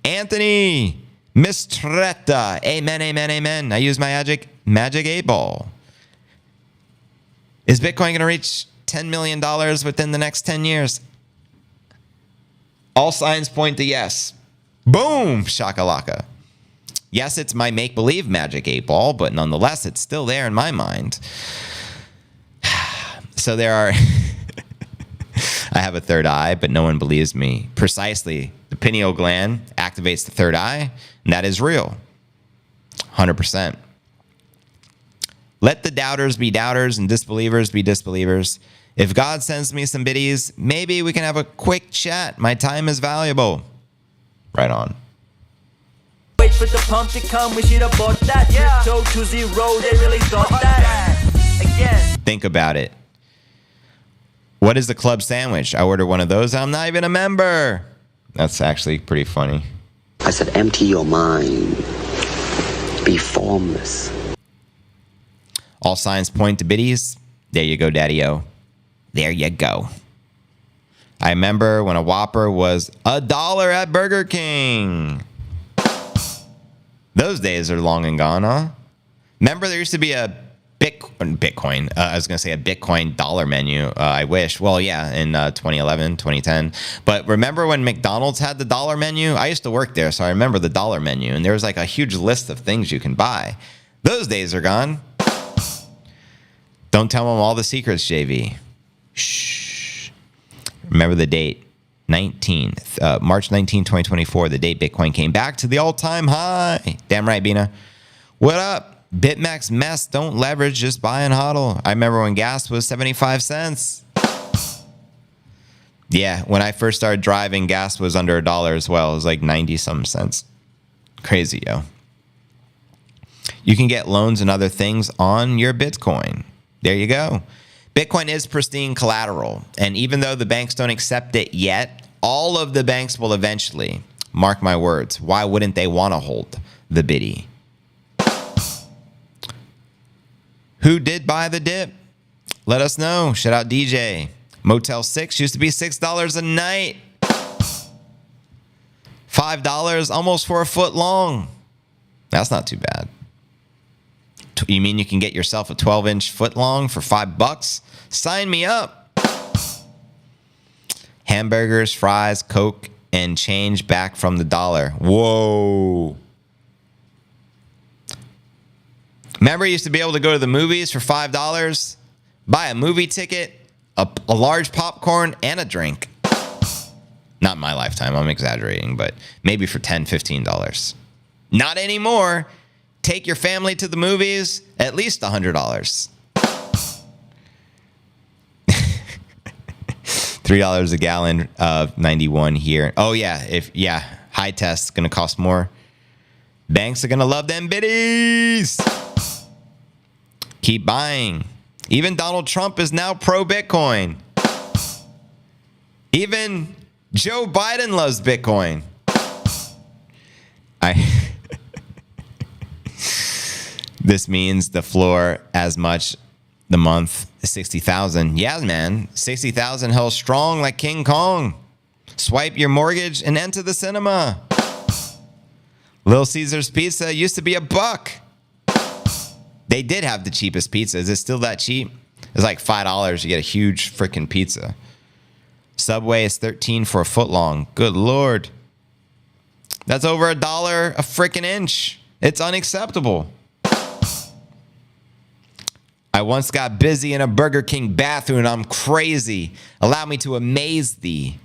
A: Anthony Mistretta. Amen, amen, amen. I use my magic 8-ball. Is Bitcoin going to reach $10 million within the next 10 years? All signs point to yes. Boom, shakalaka. Yes, it's my make-believe magic 8-ball, but nonetheless, it's still there in my mind. So there are... I have a third eye, but no one believes me. Precisely. The pineal gland activates the third eye, and that is real. 100%. Let the doubters be doubters and disbelievers be disbelievers. If God sends me some biddies, maybe we can have a quick chat. My time is valuable. Right on.
F: Wait for the pump to come, we should have bought that. Yeah. Crypto to zero, they really thought that. Again.
A: Think about it. What is the club sandwich? I ordered one of those. I'm not even a member. That's actually pretty funny.
K: I said, empty your mind. Be formless.
A: All signs point to biddies. There you go, Daddy-O. There you go. I remember when a Whopper was $1 at Burger King. Those days are long and gone, huh? Remember there used to be a Bitcoin. I was going to say a Bitcoin dollar menu. I wish. Well, yeah, in 2011, 2010. But remember when McDonald's had the dollar menu? I used to work there, so I remember the dollar menu. And there was like a huge list of things you can buy. Those days are gone. Don't tell them all the secrets, JV. Shh. Remember the date. March 19, 2024, the date Bitcoin came back to the all-time high. Damn right, Bina. What up? BitMEX mess, don't leverage, just buy and hodl. I remember when gas was 75 cents. Yeah, when I first started driving, gas was under $1 as well. It was like 90-some cents. Crazy, yo. You can get loans and other things on your Bitcoin. There you go. Bitcoin is pristine collateral. And even though the banks don't accept it yet, all of the banks will eventually. Mark my words. Why wouldn't they want to hold the biddy? Who did buy the dip? Let us know. Shout out DJ. Motel 6 used to be $6 a night. $5 almost for a foot long. That's not too bad. You mean you can get yourself a 12-inch foot long for $5? Sign me up. Hamburgers, fries, Coke, and change back from the dollar. Whoa. Remember, you used to be able to go to the movies for $5, buy a movie ticket, a large popcorn, and a drink. Not in my lifetime, I'm exaggerating, but maybe for $10, $15. Not anymore. Take your family to the movies, at least $100. $3 a gallon of 91 here. Oh yeah, high test gonna cost more. Banks are gonna love them biddies. Keep buying. Even Donald Trump is now pro Bitcoin. Even Joe Biden loves Bitcoin. This means the floor as much the month is 60,000. Yeah, man. 60,000 held strong like King Kong. Swipe your mortgage and enter the cinema. Little Caesar's Pizza used to be $1. They did have the cheapest pizza. Is it still that cheap? It's like $5. You get a huge freaking pizza. Subway is $13 for a foot long. Good Lord. That's over $1 a freaking inch. It's unacceptable. I once got busy in a Burger King bathroom and I'm crazy. Allow me to amaze thee.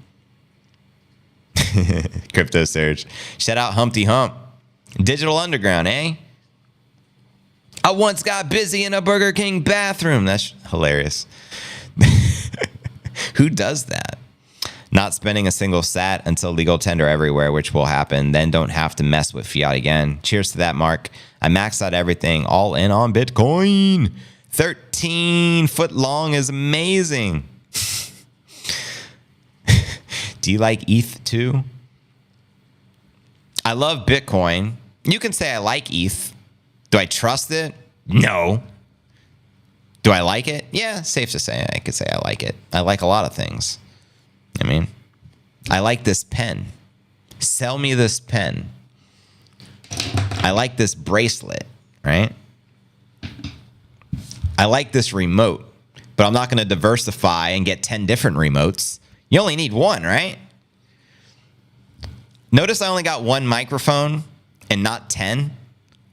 A: Crypto Surge. Shout out Humpty Hump. Digital Underground, eh? I once got busy in a Burger King bathroom. That's hilarious. Who does that? Not spending a single sat until legal tender everywhere, which will happen. Then don't have to mess with fiat again. Cheers to that, Mark. I maxed out everything, all in on Bitcoin. 13 foot long is amazing. Do you like ETH too? I love Bitcoin. You can say I like ETH. Do I trust it? No. Do I like it? Yeah, safe to say I could say I like it. I like a lot of things. I mean, I like this pen. Sell me this pen. I like this bracelet, right? I like this remote, but I'm not going to diversify and get 10 different remotes. You only need one, right? Notice I only got one microphone and not 10.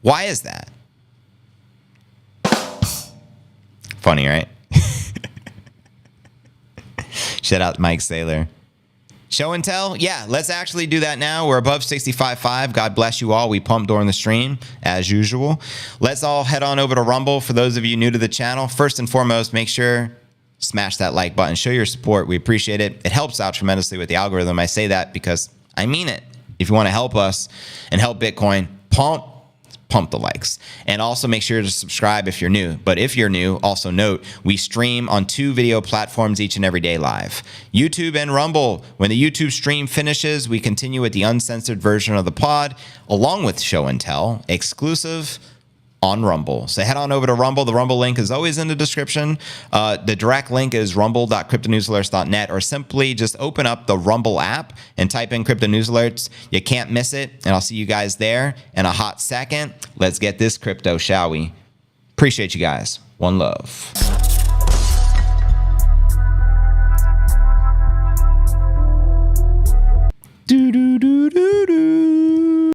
A: Why is that? Funny, right? Shout out Mike Saylor. Show and tell? Yeah, let's actually do that now. We're above 65.5. God bless you all. We pumped during the stream, as usual. Let's all head on over to Rumble. For those of you new to the channel, first and foremost, make sure smash that like button. Show your support. We appreciate it. It helps out tremendously with the algorithm. I say that because I mean it. If you want to help us and help Bitcoin, pump the likes. And also make sure to subscribe if you're new. But if you're new, also note, we stream on 2 video platforms each and every day live. YouTube and Rumble. When the YouTube stream finishes, we continue with the uncensored version of the pod, along with show and tell, exclusive on Rumble. So head on over to Rumble. The Rumble link is always in the description. The direct link is rumble.cryptonewsalerts.net, or simply just open up the Rumble app and type in Crypto News Alerts. You can't miss it, and I'll see you guys there in a hot second. Let's get this crypto, shall we? Appreciate you guys. One love. Do do do do do.